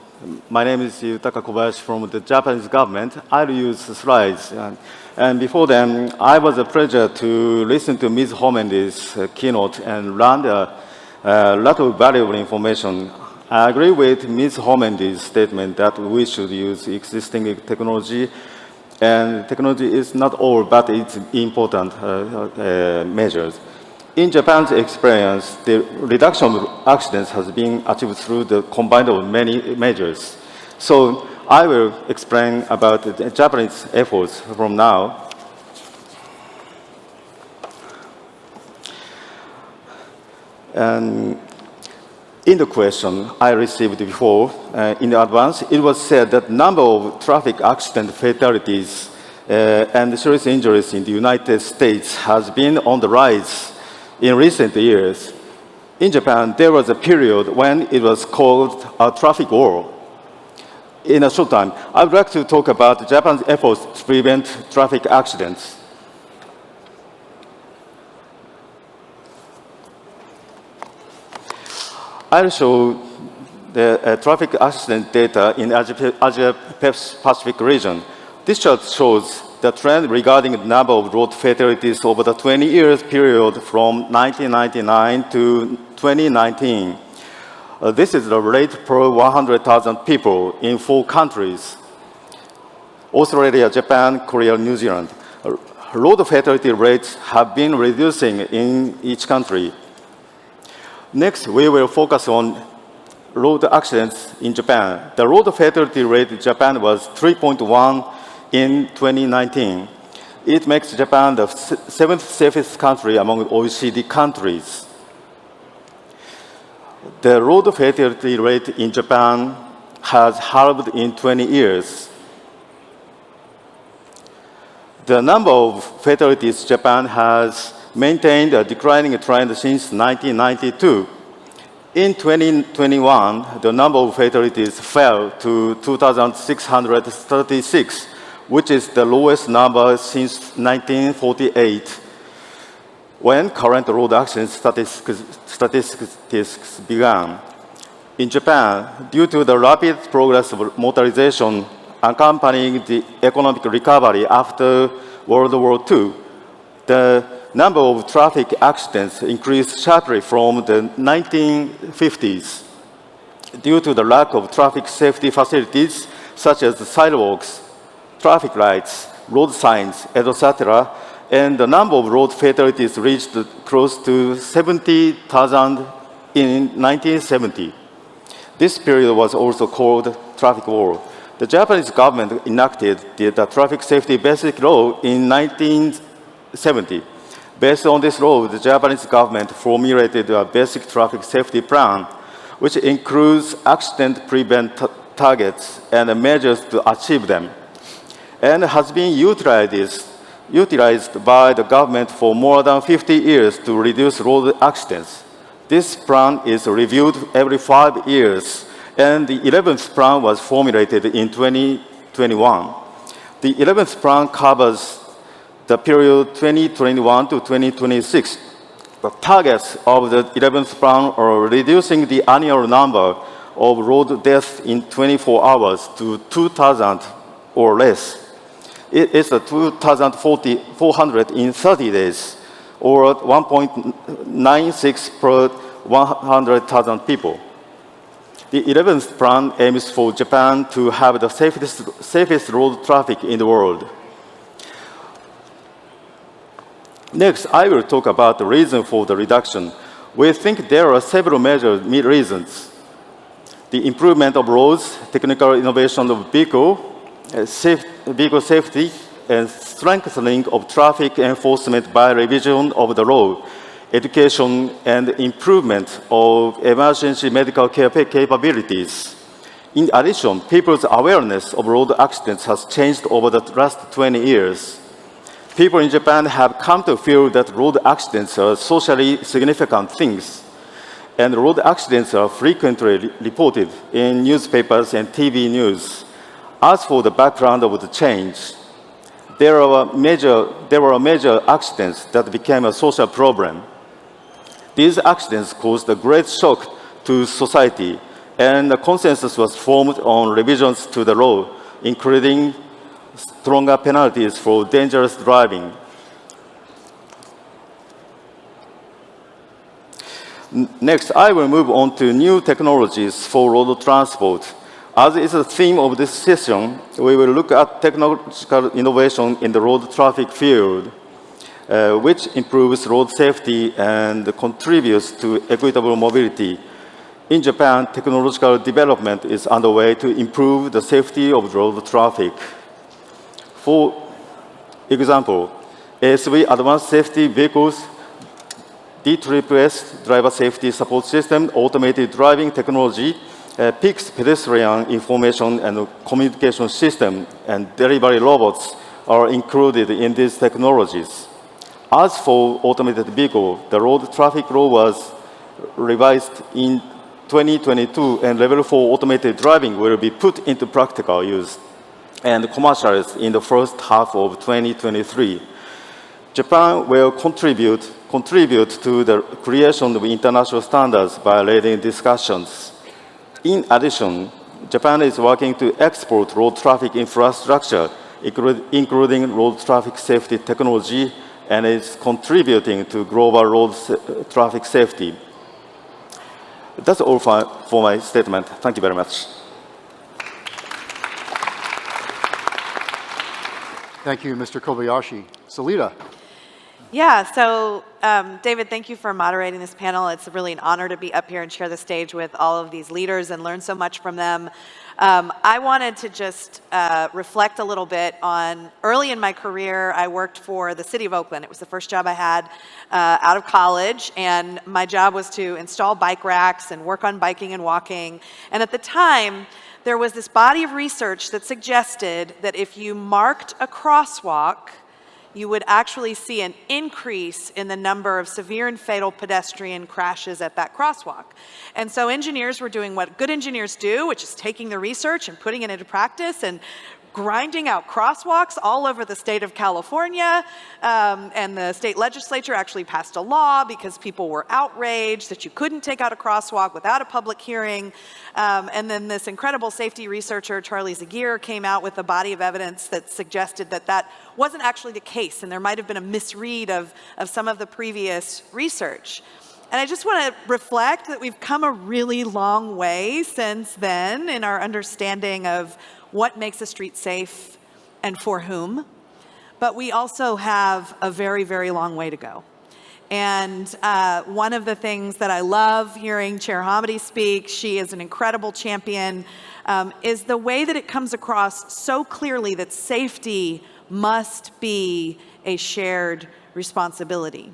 My name is Yutaka Kobayashi from the Japanese government. I'll use slides. And before then, I was a pleasure to listen to Ms. Homendy's keynote and learn a lot of valuable information. I agree with Ms. Homendy's statement that we should use existing technology, and technology is not all, but it's important measures. In Japan's experience, the reduction of accidents has been achieved through the combined of many measures. So I will explain about the Japanese efforts from now. And in the question I received before, in advance, it was said that number of traffic accident fatalities and serious injuries in the United States has been on the rise in recent years. In Japan, there was a period when it was called a traffic war. In a short time, I would like to talk about Japan's efforts to prevent traffic accidents. I'll show the traffic accident data in Asia-Pacific region. This chart shows the trend regarding the number of road fatalities over the 20 years period from 1999 to 2019. This is the rate per 100,000 people in 4 countries: Australia, Japan, Korea, New Zealand. Road fatality rates have been reducing in each country. Next, we will focus on road accidents in Japan. The road fatality rate in Japan was 3.1 in 2019. It makes Japan the 7th safest country among OECD countries. The road fatality rate in Japan has halved in 20 years. The number of fatalities in Japan has maintained a declining trend since 1992. In 2021, the number of fatalities fell to 2,636, which is the lowest number since 1948, when current road accident statistics began. In Japan, due to the rapid progress of motorization accompanying the economic recovery after World War II, the number of traffic accidents increased sharply from the 1950s. Due to the lack of traffic safety facilities such as sidewalks, traffic lights, road signs, etc., and the number of road fatalities reached close to 70,000 in 1970. This period was also called traffic war. The Japanese government enacted the Traffic Safety Basic Law in 1970. Based on this law, the Japanese government formulated a basic traffic safety plan, which includes accident prevent targets and measures to achieve them, and has been utilized by the government for more than 50 years to reduce road accidents. This plan is reviewed every 5 years, and the 11th plan was formulated in 2021. The 11th plan covers the period 2021 to 2026. The targets of the 11th plan are reducing the annual number of road deaths in 24 hours to 2,000 or less. It is 2,400 in 30 days, or 1.96 per 100,000 people. The 11th plan aims for Japan to have the safest road traffic in the world. Next, I will talk about the reason for the reduction. We think there are several major reasons. The improvement of roads, technical innovation of vehicle safety, and strengthening of traffic enforcement by revision of the law, education, and improvement of emergency medical care capabilities. In addition, people's awareness of road accidents has changed over the last 20 years. People in Japan have come to feel that road accidents are socially significant things, and road accidents are frequently reported in newspapers and TV news. As for the background of the change, there were major accidents that became a social problem. These accidents caused a great shock to society, and a consensus was formed on revisions to the law, including stronger penalties for dangerous driving. Next, I will move on to new technologies for road transport. As is the theme of this session, we will look at technological innovation in the road traffic field, which improves road safety and contributes to equitable mobility. In Japan, technological development is underway to improve the safety of road traffic. For example, ASV Advanced Safety Vehicles, DSSS Driver Safety Support System, automated driving technology, PICS pedestrian information and communication system, and delivery robots are included in these technologies. As for automated vehicle, the road traffic law was revised in 2022, and level 4 automated driving will be put into practical use and commercialized in the first half of 2023. Japan will contribute to the creation of international standards by leading discussions. In addition, Japan is working to export road traffic infrastructure, including road traffic safety technology, and is contributing to global road traffic safety. That's all for my statement. Thank you very much. Thank you, Mr. Kobayashi. Salita. Yeah, so David, thank you for moderating this panel. It's really an honor to be up here and share the stage with all of these leaders and learn so much from them. I wanted to just reflect a little bit on early in my career, I worked for the city of Oakland. It was the first job I had out of college, and my job was to install bike racks and work on biking and walking. And at the time, there was this body of research that suggested that if you marked a crosswalk, you would actually see an increase in the number of severe and fatal pedestrian crashes at that crosswalk. And so engineers were doing what good engineers do, which is taking the research and putting it into practice and grinding out crosswalks all over the state of California. And the state legislature actually passed a law because people were outraged that you couldn't take out a crosswalk without a public hearing. And then this incredible safety researcher, Charlie Zagier, came out with a body of evidence that suggested that that wasn't actually the case, and there might have been a misread of some of the previous research. And I just want to reflect that we've come a really long way since then in our understanding of what makes a street safe and for whom. But we also have a very, very long way to go. And one of the things that I love hearing Chair Hamady speak, she is an incredible champion, is the way that it comes across so clearly that safety must be a shared responsibility.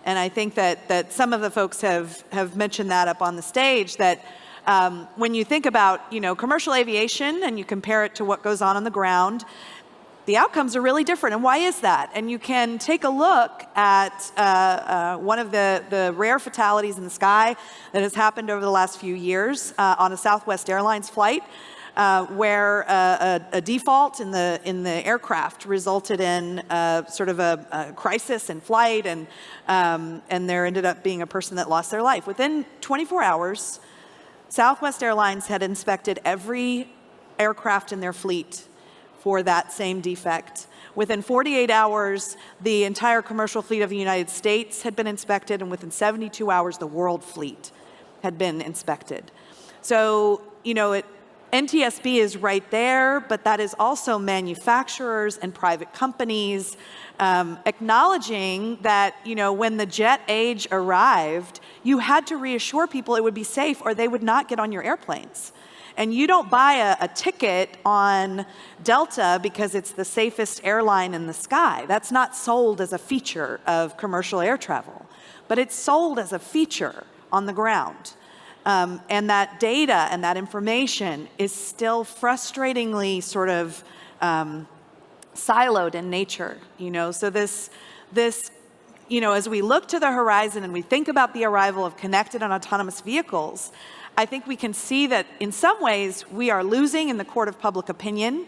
And I think that some of the folks have mentioned that up on the stage, that when you think about, commercial aviation and you compare it to what goes on the ground, the outcomes are really different. And why is that? And you can take a look at one of the rare fatalities in the sky that has happened over the last few years on a Southwest Airlines flight, where a default in the aircraft resulted in sort of a crisis in flight, and there ended up being a person that lost their life. Within 24 hours, Southwest Airlines had inspected every aircraft in their fleet for that same defect. Within 48 hours, the entire commercial fleet of the United States had been inspected, and within 72 hours, the world fleet had been inspected. So, NTSB is right there, but that is also manufacturers and private companies acknowledging that, when the jet age arrived, you had to reassure people it would be safe or they would not get on your airplanes. And you don't buy a ticket on Delta because it's the safest airline in the sky. That's not sold as a feature of commercial air travel, but it's sold as a feature on the ground. And that data and that information is still frustratingly sort of siloed in nature, So this, as we look to the horizon and we think about the arrival of connected and autonomous vehicles, I think we can see that in some ways we are losing in the court of public opinion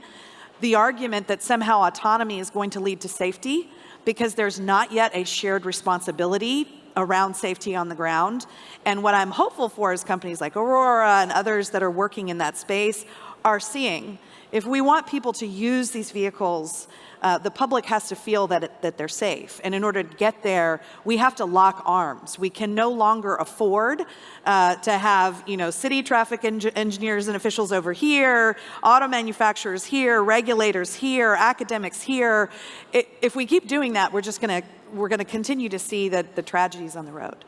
the argument that somehow autonomy is going to lead to safety, because there's not yet a shared responsibility around safety on the ground. And what I'm hopeful for is companies like Aurora and others that are working in that space are seeing, if we want people to use these vehicles, the public has to feel that they're safe. And in order to get there, we have to lock arms. We can no longer afford to have, city traffic engineers and officials over here, auto manufacturers here, regulators here, academics here. If we keep doing that, we're going to continue to see the tragedies on the road.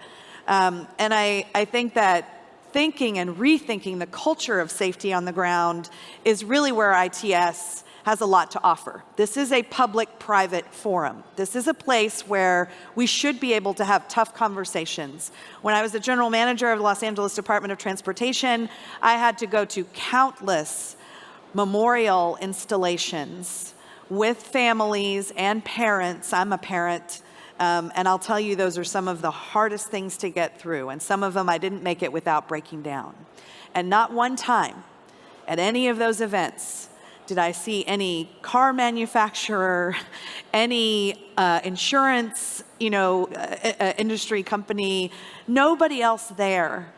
And I think that thinking and rethinking the culture of safety on the ground is really where ITS has a lot to offer. This is a public-private forum. This is a place where we should be able to have tough conversations. When I was the general manager of the Los Angeles Department of Transportation, I had to go to countless memorial installations with families and parents. I'm a parent. And I'll tell you, those are some of the hardest things to get through. And some of them I didn't make it without breaking down. And not one time at any of those events did I see any car manufacturer, any insurance, industry company, nobody else there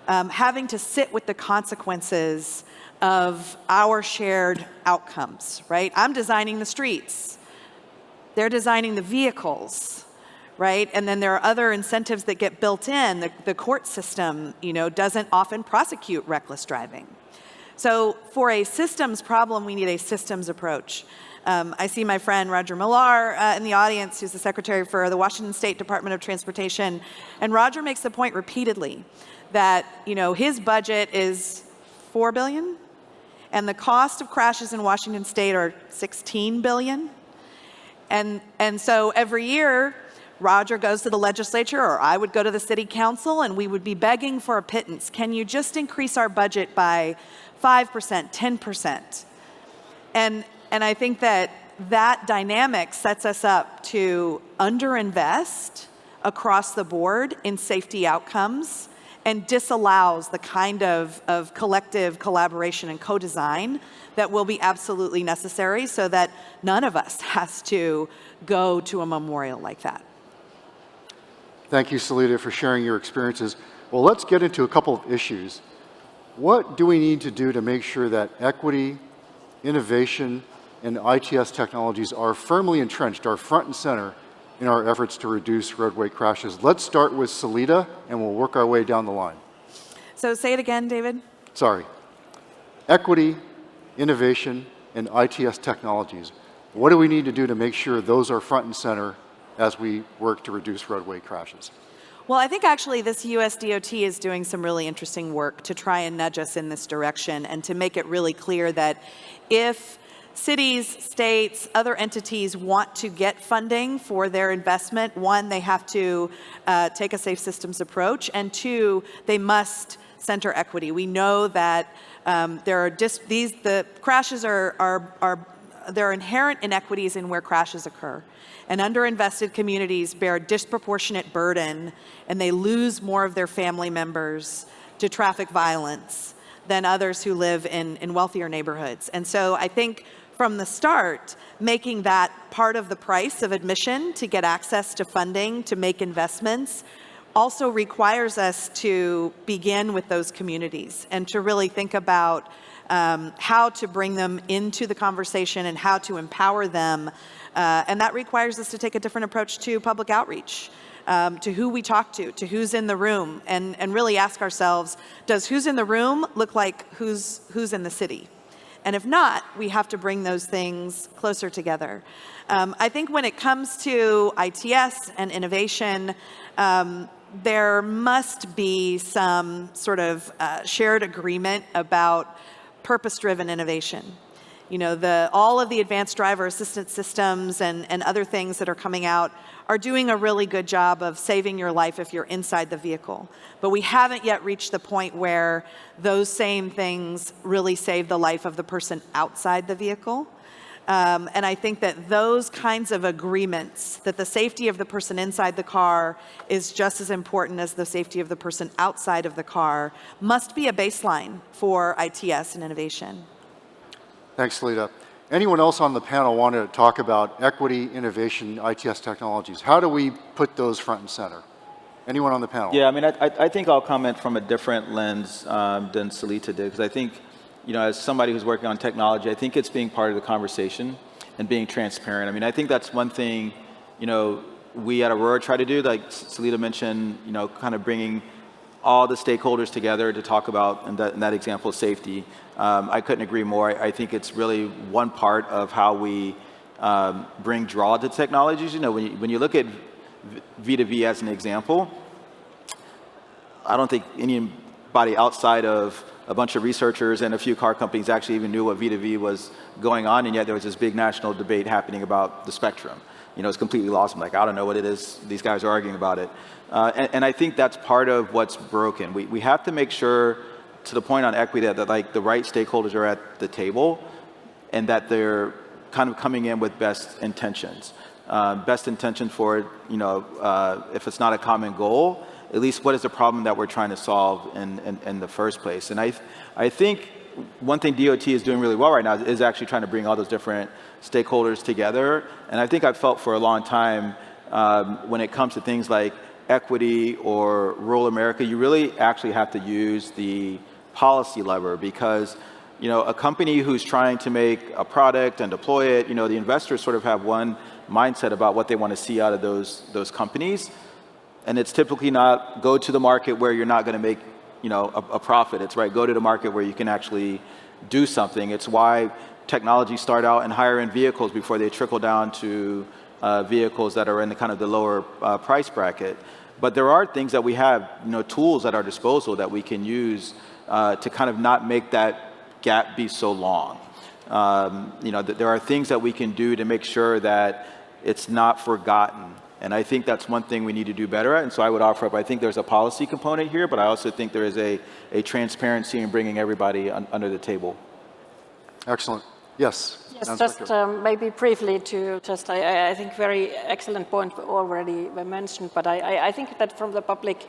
having to sit with the consequences of our shared outcomes, right? I'm designing the streets. They're designing the vehicles, right? And then there are other incentives that get built in. The court system, doesn't often prosecute reckless driving. So for a systems problem, we need a systems approach. I see my friend Roger Millar in the audience, who's the secretary for the Washington State Department of Transportation. And Roger makes the point repeatedly that, his budget is $4 billion, and the cost of crashes in Washington State are $16 billion. And so every year, Roger goes to the legislature, or I would go to the city council, and we would be begging for a pittance. Can you just increase our budget by 5%, 10%? And I think that dynamic sets us up to underinvest across the board in safety outcomes and disallows the kind of collective collaboration and co-design that will be absolutely necessary so that none of us has to go to a memorial like that. Thank you, Salita, for sharing your experiences. Well, let's get into a couple of issues. What do we need to do to make sure that equity, innovation, and ITS technologies are firmly entrenched, are front and center in our efforts to reduce roadway crashes? Let's start with Salita, and we'll work our way down the line. So say it again, David. Sorry. Equity, innovation, and ITS technologies. What do we need to do to make sure those are front and center as we work to reduce roadway crashes? Well, I think actually this US DOT is doing some really interesting work to try and nudge us in this direction and to make it really clear that if cities, states, other entities want to get funding for their investment, one, they have to take a safe systems approach, and two, they must center equity. We know that the crashes there are inherent inequities in where crashes occur. And underinvested communities bear a disproportionate burden, and they lose more of their family members to traffic violence than others who live in wealthier neighborhoods. And so I think from the start, making that part of the price of admission to get access to funding, to make investments, also requires us to begin with those communities and to really think about how to bring them into the conversation and how to empower them. And that requires us to take a different approach to public outreach, to who we talk to who's in the room, and really ask ourselves, does who's in the room look like who's in the city? And if not, we have to bring those things closer together. I think when it comes to ITS and innovation, there must be some sort of shared agreement about purpose-driven innovation. You know, all of the advanced driver assistance systems and other things that are coming out are doing a really good job of saving your life if you're inside the vehicle. But we haven't yet reached the point where those same things really save the life of the person outside the vehicle. And I think that those kinds of agreements, that the safety of the person inside the car is just as important as the safety of the person outside of the car, must be a baseline for ITS and innovation. Thanks, Lita. Anyone else on the panel want to talk about equity, innovation, ITS technologies? How do we put those front and center? Anyone on the panel? Yeah, I mean, I think I'll comment from a different lens than Salita did, because I think, you know, as somebody who's working on technology, I think it's being part of the conversation and being transparent. I mean, I think that's one thing, you know, we at Aurora try to do, like Salita mentioned, you know, kind of bringing all the stakeholders together to talk about, in that example, safety. I couldn't agree more. I think it's really one part of how we bring draw to technologies. You know, when you look at V2V as an example, I don't think anybody outside of a bunch of researchers and a few car companies actually even knew what V2V was going on, and yet there was this big national debate happening about the spectrum. You know, it's completely lost. I'm like, I don't know what it is. These guys are arguing about it. And I think that's part of what's broken. We have to make sure, to the point on equity, that like the right stakeholders are at the table and that they're kind of coming in with best intentions. Best intention for, you know, if it's not a common goal, at least what is the problem that we're trying to solve in the first place. And I think one thing DOT is doing really well right now is actually trying to bring all those different stakeholders together. And I think I've felt for a long time when it comes to things like equity or rural America, you really actually have to use the policy lever, because, you know, a company who's trying to make a product and deploy it, you know, the investors sort of have one mindset about what they want to see out of those companies. And it's typically not go to the market where you're not going to make, you know, a profit. It's right, go to the market where you can actually do something. It's why technologies start out in higher end vehicles before they trickle down to vehicles that are in the kind of the lower price bracket. But there are things that we have, you know, tools at our disposal that we can use to kind of not make that gap be so long. You know, there are things that we can do to make sure that it's not forgotten. And I think that's one thing we need to do better at. And so I would offer up, I think there's a policy component here, but I also think there is a transparency in bringing everybody under the table. Excellent. Yes. Yes, just maybe briefly to just, I think very excellent point already mentioned, but I think that from the public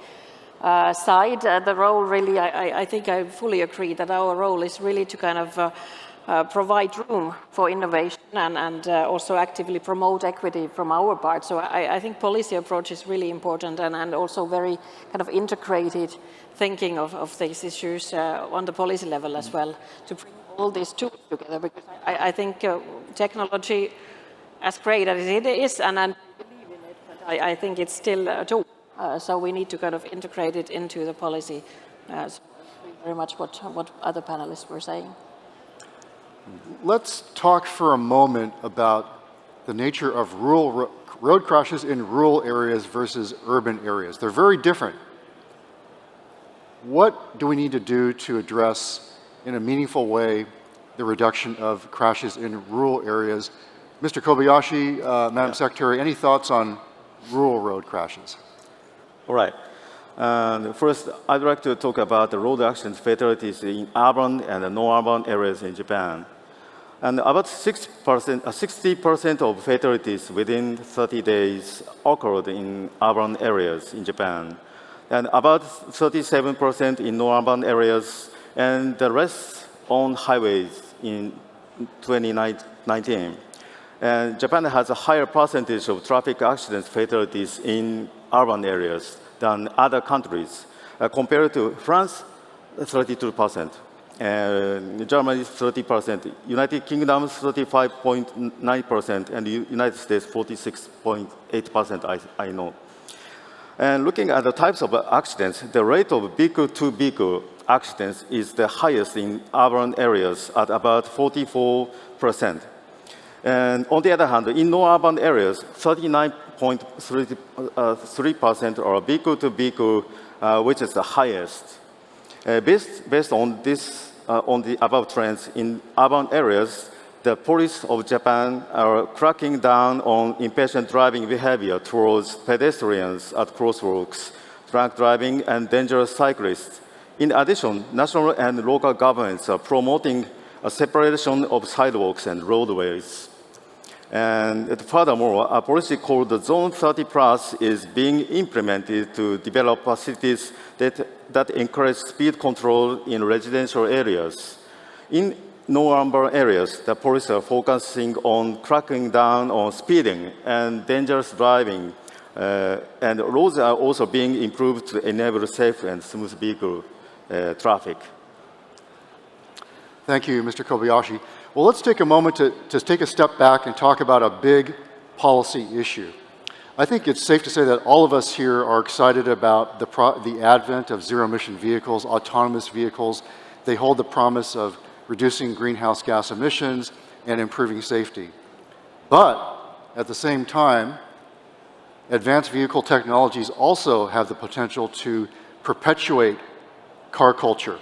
side, the role really, I think I fully agree that our role is really to kind of provide room for innovation and also actively promote equity from our part. So I think policy approach is really important and also very kind of integrated thinking of these issues on the policy level as well, to bring all these tools together, because I think technology, as great as it is, and I believe in it, but I think it's still a tool. So we need to kind of integrate it into the policy. So I agree very much what other panelists were saying. Let's talk for a moment about the nature of rural road crashes in rural areas versus urban areas. They're very different. What do we need to do to address in a meaningful way the reduction of crashes in rural areas? Mr. Kobayashi, Madam Secretary, any thoughts on rural road crashes? All right. First, I'd like to talk about the road accident fatalities in urban and non-urban areas in Japan. And about 60% of fatalities within 30 days occurred in urban areas in Japan, and about 37% in non-urban areas, and the rest on highways in 2019. And Japan has a higher percentage of traffic accident fatalities in urban areas than other countries, compared to France, 32%, and Germany, 30%, United Kingdom, 35.9%, and United States, 46.8%, I know. And looking at the types of accidents, the rate of vehicle-to-vehicle accidents is the highest in urban areas at about 44%. And on the other hand, in non-urban areas, 39.3% are vehicle-to-vehicle, which is the highest. Based on this, on the above trends in urban areas, the police of Japan are cracking down on impatient driving behavior towards pedestrians at crosswalks, drunk driving, and dangerous cyclists. In addition, national and local governments are promoting a separation of sidewalks and roadways. And furthermore, a policy called the Zone 30 Plus is being implemented to develop facilities that encourage speed control in residential areas. In non-urban areas, the police are focusing on cracking down on speeding and dangerous driving, and roads are also being improved to enable safe and smooth vehicle traffic. Thank you, Mr. Kobayashi. Well, let's take a moment to take a step back and talk about a big policy issue. I think it's safe to say that all of us here are excited about the advent of zero-emission vehicles, autonomous vehicles. They hold the promise of reducing greenhouse gas emissions and improving safety. But at the same time, advanced vehicle technologies also have the potential to perpetuate car culture.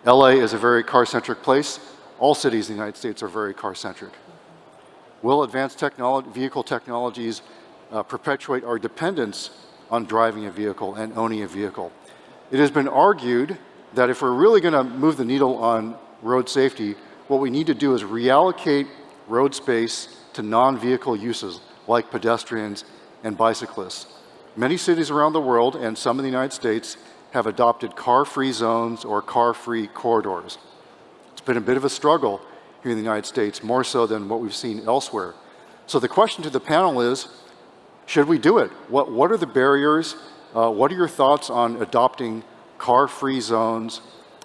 LA is a very car-centric place. All cities in the United States are very car-centric. Will advanced vehicle technologies perpetuate our dependence on driving a vehicle and owning a vehicle? It has been argued that if we're really going to move the needle on road safety, what we need to do is reallocate road space to non-vehicle uses like pedestrians and bicyclists. Many cities around the world and some in the United States have adopted car-free zones or car-free corridors. It's been a bit of a struggle here in the United States, more so than what we've seen elsewhere. So the question to the panel is, should we do it? What are the barriers? What are your thoughts on adopting car-free zones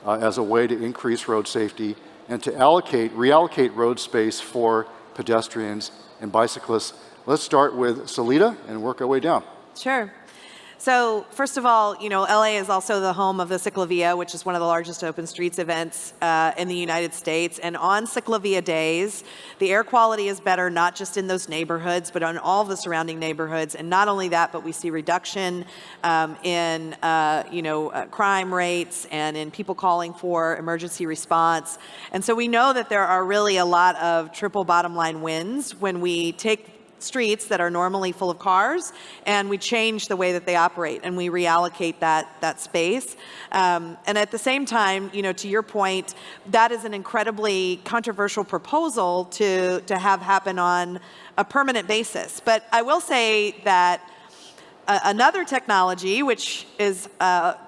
as a way to increase road safety and to reallocate road space for pedestrians and bicyclists? Let's start with Salita and work our way down. Sure. So first of all, LA is also the home of the Ciclavia, which is one of the largest open streets events in the United States. And on Ciclavia days, the air quality is better, not just in those neighborhoods, but on all the surrounding neighborhoods. And not only that, but we see reduction in crime rates and in people calling for emergency response. And so we know that there are really a lot of triple bottom line wins when we take streets that are normally full of cars, and we change the way that they operate, and we reallocate that space. And at the same time, to your point, that is an incredibly controversial proposal to have happen on a permanent basis. But I will say that another technology which is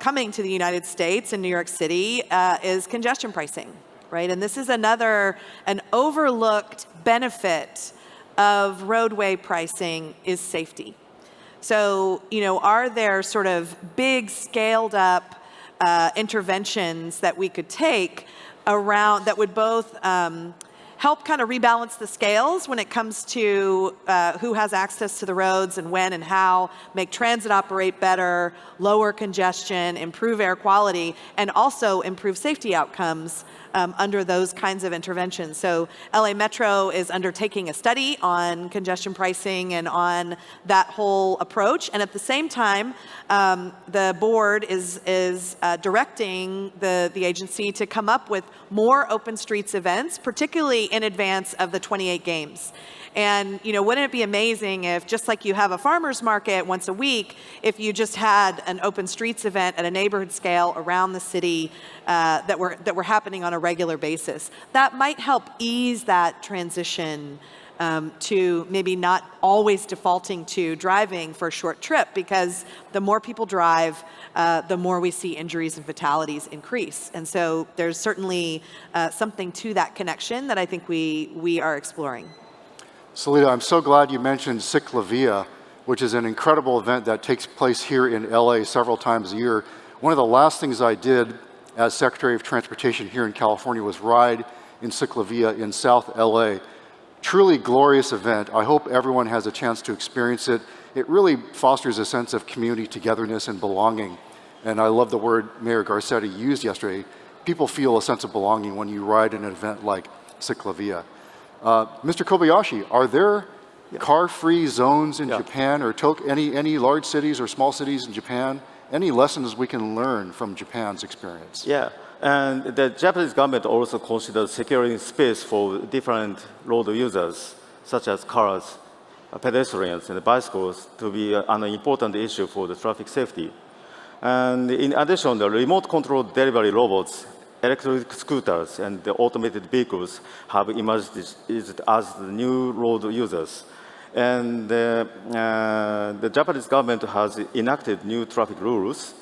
coming to the United States in New York City is congestion pricing, right? And this is an overlooked benefit of roadway pricing is safety. So, are there sort of big scaled up interventions that we could take around that would both help kind of rebalance the scales when it comes to who has access to the roads and when and how, make transit operate better, lower congestion, improve air quality, and also improve safety outcomes under those kinds of interventions. So LA Metro is undertaking a study on congestion pricing and on that whole approach. And at the same time, the board is directing the agency to come up with more open streets events, particularly in advance of the 28 games. And, wouldn't it be amazing if, just like you have a farmer's market once a week, if you just had an open streets event at a neighborhood scale around the city that were happening on a regular basis? That might help ease that transition to maybe not always defaulting to driving for a short trip, because the more people drive, the more we see injuries and fatalities increase. And so there's certainly something to that connection that I think we are exploring. Salita, I'm so glad you mentioned Ciclavia. which is an incredible event that takes place here in LA several times a year. One of the last things I did as Secretary of Transportation here in California was ride in Ciclavia in South LA. Truly glorious event. I hope everyone has a chance to experience it. It really fosters a sense of community togetherness and belonging. And I love the word Mayor Garcetti used yesterday. People feel a sense of belonging when you ride in an event like Ciclavia. Mr. Kobayashi, are there car-free zones in Japan or any large cities or small cities in Japan? Any lessons we can learn from Japan's experience? Yeah, and the Japanese government also considers securing space for different road users, such as cars, pedestrians, and bicycles, to be an important issue for the traffic safety. And in addition, the remote control delivery robots, electric scooters, and the automated vehicles have emerged as the new road users. And the Japanese government has enacted new traffic rules.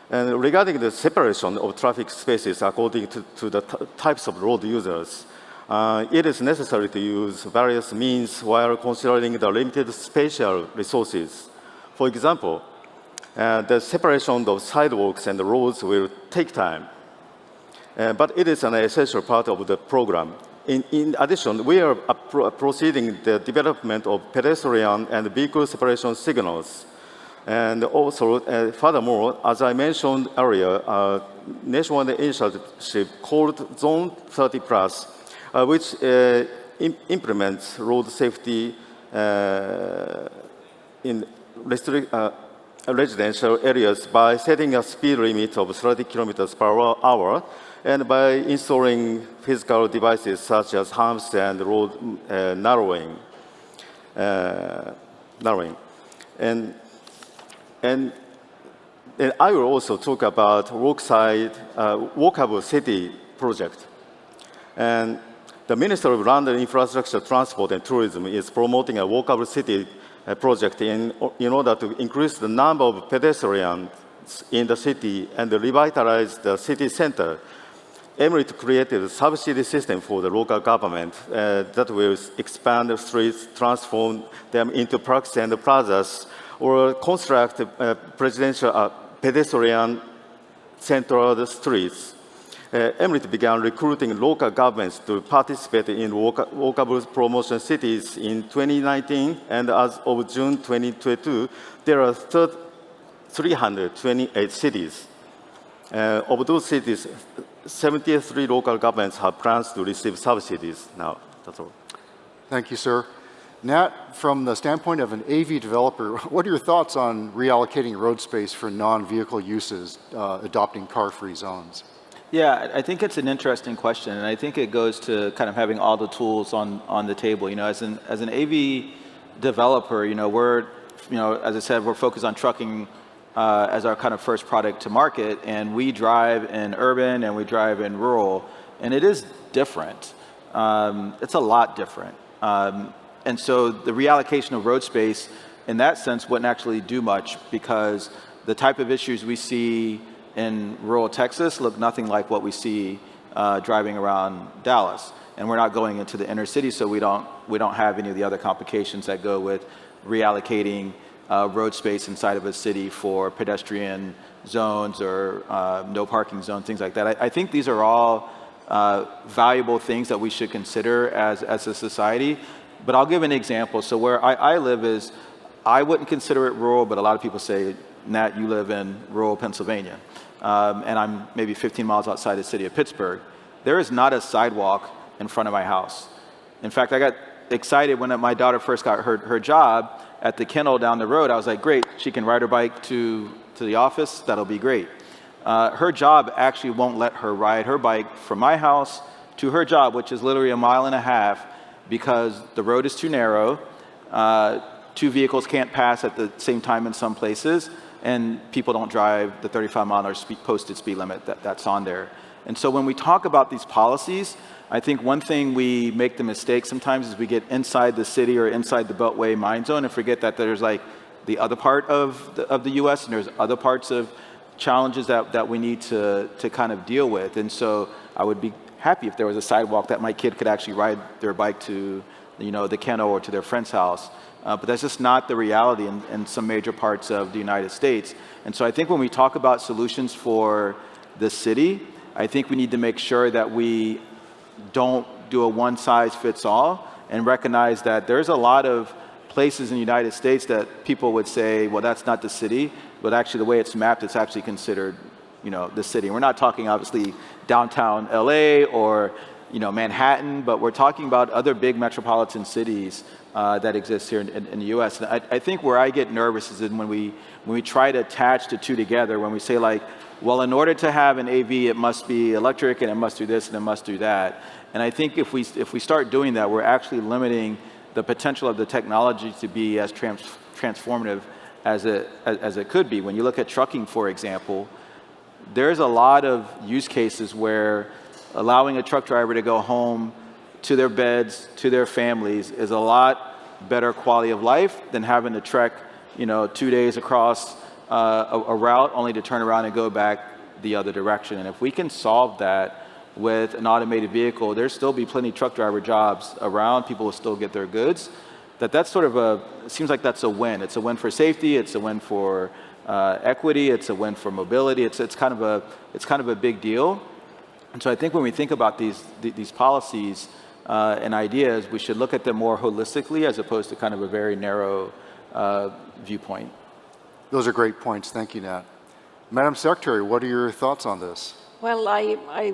And regarding the separation of traffic spaces according to the types of road users, it is necessary to use various means while considering the limited spatial resources. For example, the separation of sidewalks and the roads will take time, but it is an essential part of the program. In addition, we are proceeding the development of pedestrian and vehicle separation signals. And also, furthermore, as I mentioned earlier, a nationwide initiative called Zone 30 Plus, which implements road safety in residential areas by setting a speed limit of 30 kilometers per hour and by installing physical devices such as humps and road narrowing. And I will also talk about Roadside, Walkable City project. And the Minister of Land and Infrastructure, Transport and Tourism is promoting a Walkable City project in order to increase the number of pedestrians in the city and revitalize the city center. Emirates created a subsidy system for the local government that will expand the streets, transform them into parks and plazas, or construct presidential pedestrian-centered streets. Emirates began recruiting local governments to participate in walkable promotion cities in 2019, and as of June 2022, there are 328 cities. Of those cities, 73 local governments have plans to receive subsidies now. That's all. Thank you, sir. Nat, from the standpoint of an AV developer, what are your thoughts on reallocating road space for non-vehicle uses, adopting car-free zones? Yeah, I think it's an interesting question, and I think it goes to kind of having all the tools on the table. You know, as an AV developer, we're, as I said, we're focused on trucking as our kind of first product to market, and we drive in urban and we drive in rural, and it is different. It's a lot different. And so the reallocation of road space in that sense wouldn't actually do much, because the type of issues we see in rural Texas look nothing like what we see driving around Dallas. And we're not going into the inner city, so we don't have any of the other complications that go with reallocating road space inside of a city for pedestrian zones or no parking zones, things like that. I think these are all valuable things that we should consider as a society. But I'll give an example. So where I live is, I wouldn't consider it rural, but a lot of people say, Nat, you live in rural Pennsylvania. And I'm maybe 15 miles outside the city of Pittsburgh. There is not a sidewalk in front of my house. In fact, I got excited when my daughter first got her job at the kennel down the road. I was like, great, she can ride her bike to the office, that'll be great. Her job actually won't let her ride her bike from my house to her job, which is literally 1.5 miles, because the road is too narrow, 2 vehicles can't pass at the same time in some places, and people don't drive the 35-mile-an-hour posted speed limit that's on there. And so when we talk about these policies, I think one thing we make the mistake sometimes is we get inside the city or inside the Beltway mind zone and forget that there's like the other part of the U.S. and there's other parts of challenges that we need to kind of deal with. And so I would be happy if there was a sidewalk that my kid could actually ride their bike to the kennel or to their friend's house. But that's just not the reality in some major parts of the United States. And so I think when we talk about solutions for the city, I think we need to make sure that we don't do a one-size-fits-all and recognize that there's a lot of places in the United States that people would say, well, that's not the city, but actually the way it's mapped, it's actually considered, the city. We're not talking obviously downtown LA or, Manhattan, but we're talking about other big metropolitan cities that exist here in the US. And I think where I get nervous is when we try to attach the two together, when we say like, well, in order to have an AV, it must be electric and it must do this and it must do that. And I think if we start doing that, we're actually limiting the potential of the technology to be as transformative as it could be. When you look at trucking, for example, there's a lot of use cases where allowing a truck driver to go home to their beds, to their families, is a lot better quality of life than having to trek, 2 days across a route only to turn around and go back the other direction. And if we can solve that with an automated vehicle, there'll still be plenty of truck driver jobs around. People will still get their goods. That's sort of it seems like that's a win. It's a win for safety. It's a win for equity. It's a win for mobility. It's kind of a big deal. And so I think when we think about these policies and ideas, we should look at them more holistically as opposed to kind of a very narrow viewpoint. Those are great points. Thank you, Nat. Madam Secretary, what are your thoughts on this? Well, I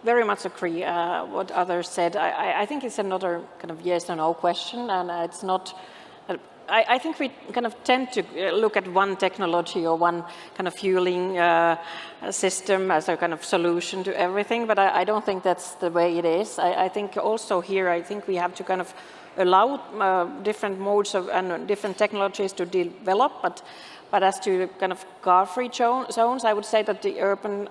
very much agree what others said. I think it's another kind of yes or no question, and it's not. I think we kind of tend to look at one technology or one kind of fueling system as a kind of solution to everything, but I don't think that's the way it is. I think also here, I think we have to kind of allow different modes and different technologies to develop, but as to kind of car-free zones, I would say that the urban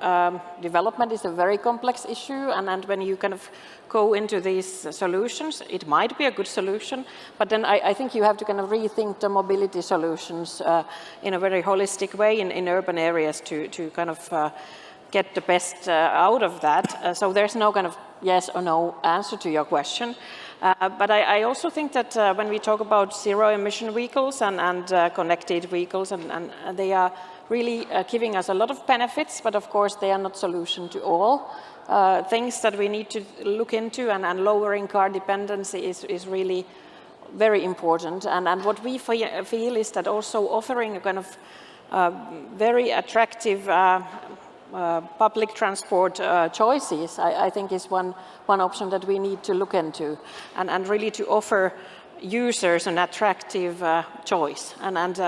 development is a very complex issue, and when you kind of go into these solutions, it might be a good solution, but then I think you have to kind of rethink the mobility solutions in a very holistic way in urban areas to kind of get the best out of that. So there's no kind of yes or no answer to your question. But I also think that when we talk about zero-emission vehicles and connected vehicles, and they are really giving us a lot of benefits, but of course they are not solution to all. Things that we need to look into, and lowering car dependency is really very important. And what we feel is that also offering a kind of very attractive public transport choices, I think is one option that we need to look into, and really to offer users an attractive choice. And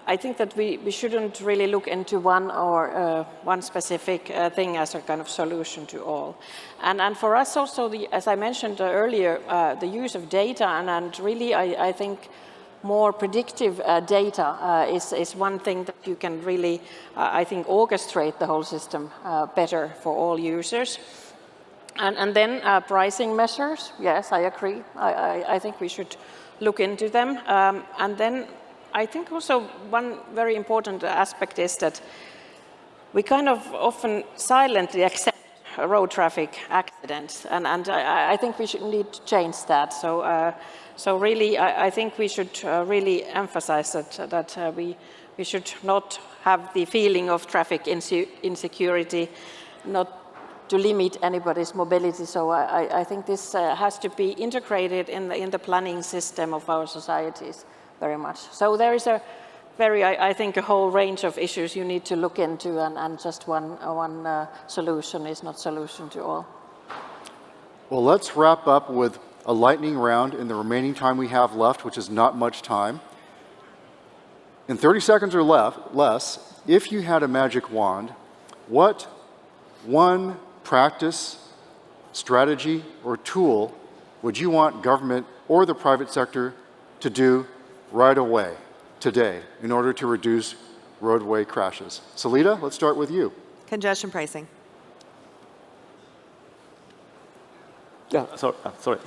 I think that we shouldn't really look into one specific thing as a kind of solution to all. And for us also, as I mentioned earlier, the use of data, and really I think more predictive data is one thing that you can really, I think, orchestrate the whole system better for all users. And then pricing measures, yes, I agree. I think we should look into them. And then I think also one very important aspect is that we kind of often silently accept road traffic accidents, and I think we need to change that. So really, I think we should really emphasize that we should not have the feeling of traffic insecurity, not to limit anybody's mobility. So I think this has to be integrated in the planning system of our societies very much. So there is I think a whole range of issues you need to look into, and just one solution is not solution to all. Well, let's wrap up with a lightning round in the remaining time we have left, which is not much time. In 30 seconds or less, if you had a magic wand, what one practice, strategy, or tool would you want government or the private sector to do right away, today, in order to reduce roadway crashes? Salita, let's start with you. Congestion pricing. Yeah, sorry.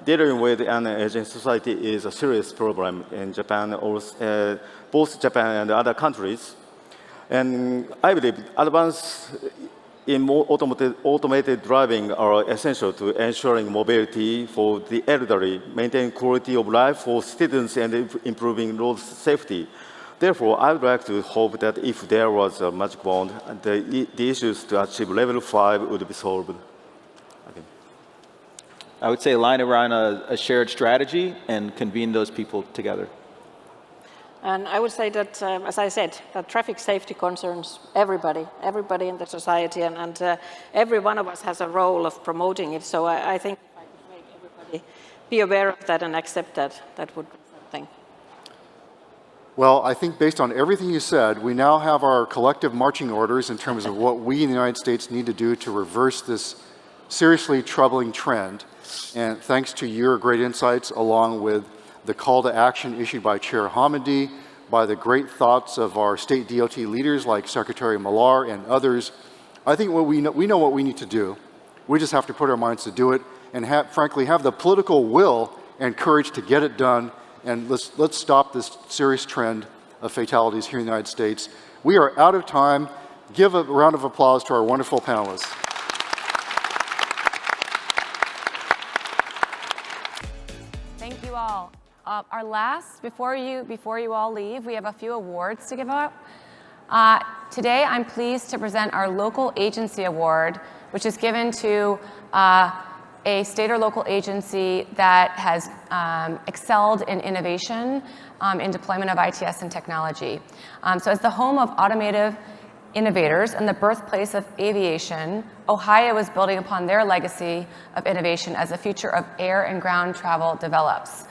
Dealing with an aging society is a serious problem in Japan, both Japan and other countries. And I believe advanced in more automated driving are essential to ensuring mobility for the elderly, maintaining quality of life for citizens, and improving road safety. Therefore, I would like to hope that if there was a magic wand, the issues to achieve level 5 would be solved. Okay. I would say align around a shared strategy and convene those people together. And I would say that, as I said, that traffic safety concerns everybody in the society, and every one of us has a role of promoting it. So I think if I could make everybody be aware of that and accept that, that would be something. Well, I think based on everything you said, we now have our collective marching orders in terms of what we in the United States need to do to reverse this seriously troubling trend. And thanks to your great insights, along with the call to action issued by Chair Hamidi, by the great thoughts of our state DOT leaders like Secretary Millar and others, I think we know what we need to do. We just have to put our minds to do it and frankly have the political will and courage to get it done. And let's stop this serious trend of fatalities here in the United States. We are out of time. Give a round of applause to our wonderful panelists. Thank you all. Our last, before you all leave, we have a few awards to give out. Today, I'm pleased to present our Local Agency Award, which is given to a state or local agency that has excelled in innovation in deployment of ITS and technology. So as the home of automotive innovators and the birthplace of aviation, Ohio is building upon their legacy of innovation as the future of air and ground travel develops.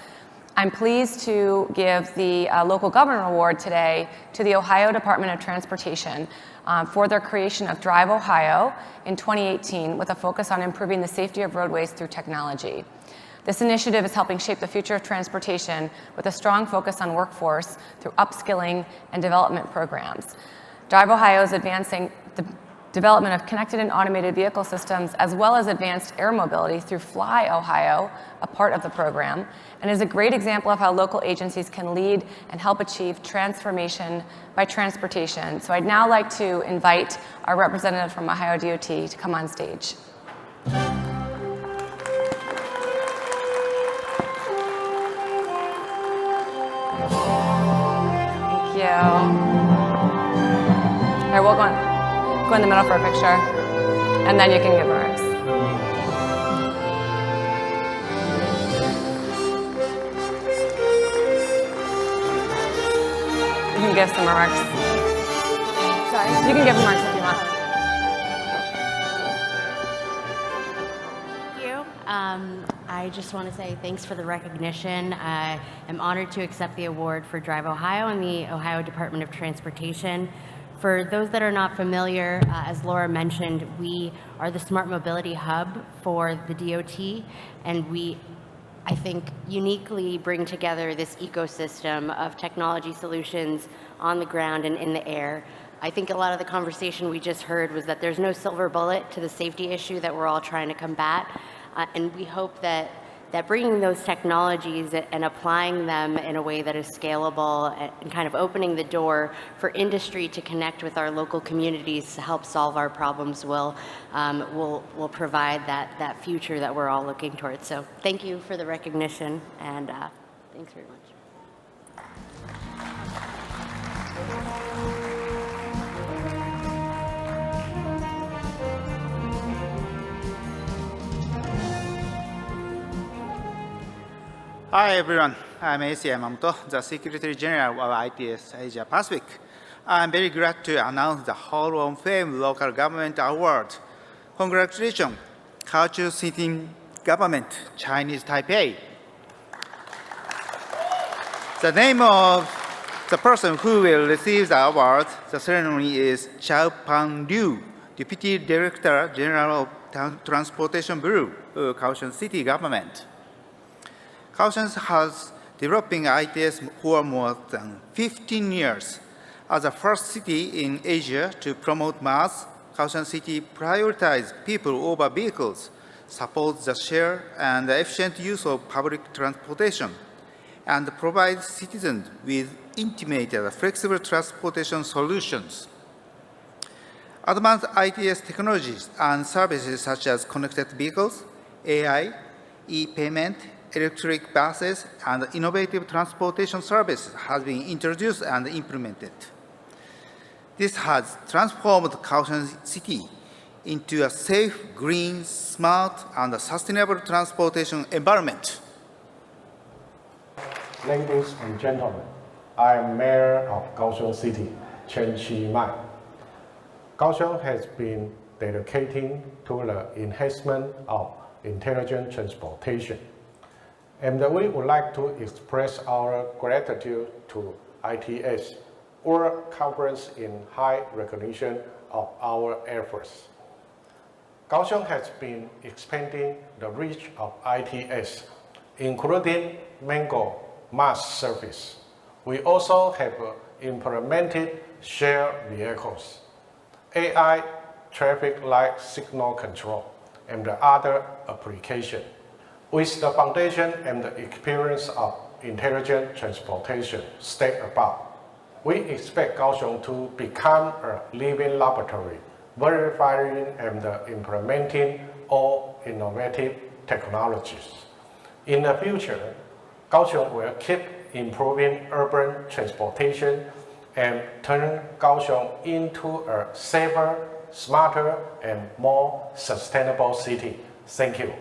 I'm pleased to give the Local Government Award today to the Ohio Department of Transportation for their creation of Drive Ohio in 2018 with a focus on improving the safety of roadways through technology. This initiative is helping shape the future of transportation with a strong focus on workforce through upskilling and development programs. Drive Ohio is advancing the development of connected and automated vehicle systems as well as advanced air mobility through Fly Ohio, a part of the program, and is a great example of how local agencies can lead and help achieve transformation by transportation. So I'd now like to invite our representative from Ohio DOT to come on stage. Thank you. Here, we'll go in the middle for a picture, and then you can give remarks. You can give some remarks. Sorry? You can give remarks if you want. Thank you. I just want to say thanks for the recognition. I am honored to accept the award for Drive Ohio and the Ohio Department of Transportation. For those that are not familiar, as Laura mentioned, we are the Smart Mobility Hub for the DOT, and we, I think, uniquely bring together this ecosystem of technology solutions on the ground and in the air. I think a lot of the conversation we just heard was that there's no silver bullet to the safety issue that we're all trying to combat, and we hope that bringing those technologies and applying them in a way that is scalable and kind of opening the door for industry to connect with our local communities to help solve our problems will provide that future that we're all looking towards. So thank you for the recognition, and thanks very much. Hi everyone, I'm A.C. Yamamoto, the Secretary General of ITS Asia Pacific. I'm very glad to announce the Hall of Fame Local Government Award. Congratulations, Kaohsiung City Government, Chinese Taipei. The name of the person who will receive the award, the ceremony is Xiaopan Liu, Deputy Director General of Transportation Bureau, Kaohsiung City Government. Kaohsiung has developing ITS for more than 15 years. As the first city in Asia to promote mass, Kaohsiung City prioritizes people over vehicles, supports the shared and efficient use of public transportation, and provides citizens with intimate and flexible transportation solutions. Advanced ITS technologies and services such as connected vehicles, AI, e-payment, electric buses, and innovative transportation services has been introduced and implemented. This has transformed Kaohsiung City into a safe, green, smart, and sustainable transportation environment. Ladies and gentlemen, I am Mayor of Kaohsiung City, Chen Chi-mai. Kaohsiung has been dedicating to the enhancement of intelligent transportation. And we would like to express our gratitude to ITS, World Conference in high recognition of our efforts. Kaohsiung has been expanding the reach of ITS, including Mango mass service. We also have implemented shared vehicles, AI traffic light signal control, and other applications. With the foundation and the experience of intelligent transportation stated above, we expect Kaohsiung to become a living laboratory, verifying and implementing all innovative technologies. In the future, Kaohsiung will keep improving urban transportation and turn Kaohsiung into a safer, smarter, and more sustainable city. Thank you.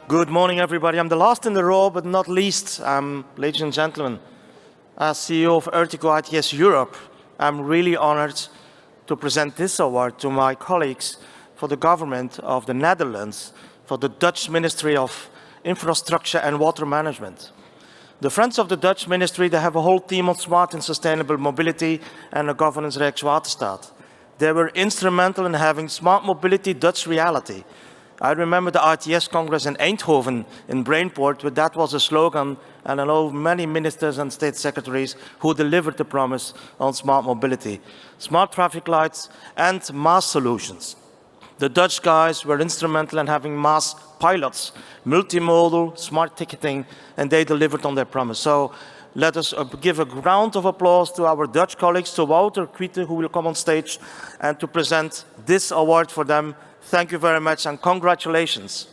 Good morning, everybody. I'm the last in the row, but not least, ladies and gentlemen. As CEO of Equitable ITS Europe, I'm really honored to present this award to my colleagues for the government of the Netherlands, for the Dutch Ministry of Infrastructure and Water Management. The friends of the Dutch Ministry, they have a whole team on smart and sustainable mobility and a governance Rijkswaterstaat. They were instrumental in having smart mobility Dutch reality. I remember the RTS Congress in Eindhoven in Brainport, where that was a slogan, and I know many ministers and state secretaries who delivered the promise on smart mobility, smart traffic lights, and mass solutions. The Dutch guys were instrumental in having mass pilots, multimodal, smart ticketing, and they delivered on their promise. So let us give a round of applause to our Dutch colleagues, to Wouter Kwiete, who will come on stage, and to present this award for them. Thank you very much and congratulations.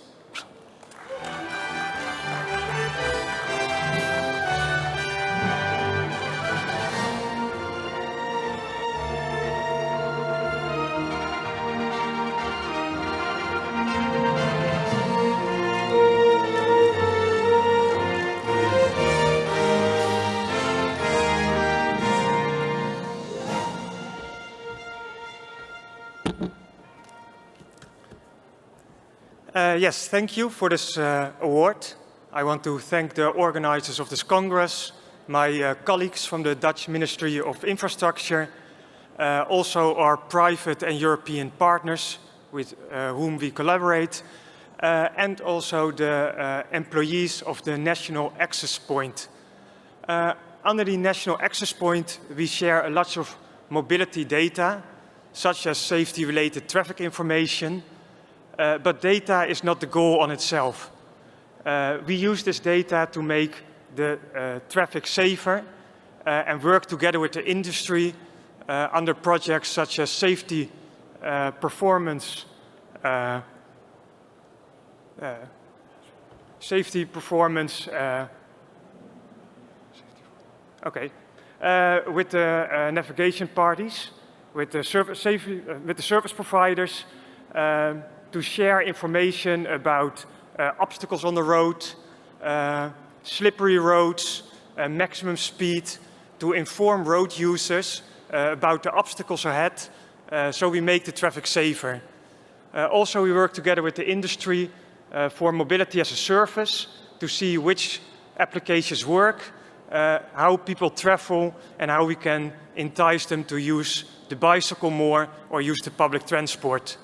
Yes, thank you for this award. I want to thank the organizers of this Congress, my colleagues from the Dutch Ministry of Infrastructure, also our private and European partners with whom we collaborate, and also the employees of the National Access Point. Under the National Access Point, we share a lot of mobility data, such as safety-related traffic information, but data is not the goal on itself. We use this data to make the traffic safer and work together with the industry under projects such as safety performance with the navigation parties, with the service providers, to share information about obstacles on the road, slippery roads, maximum speed, to inform road users about the obstacles ahead so we make the traffic safer. Also, we work together with the industry for mobility as a service to see which applications work, how people travel, and how we can entice them to use the bicycle more or use the public transport.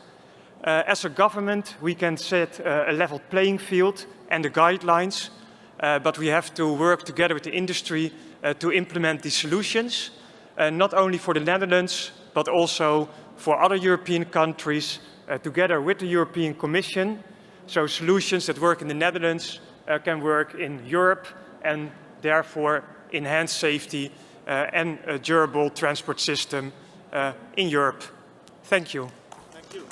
As a government, we can set a level playing field and the guidelines, but we have to work together with the industry to implement these solutions, not only for the Netherlands, but also for other European countries, together with the European Commission. So solutions that work in the Netherlands can work in Europe and therefore enhance safety and a durable transport system in Europe. Thank you. Thank you.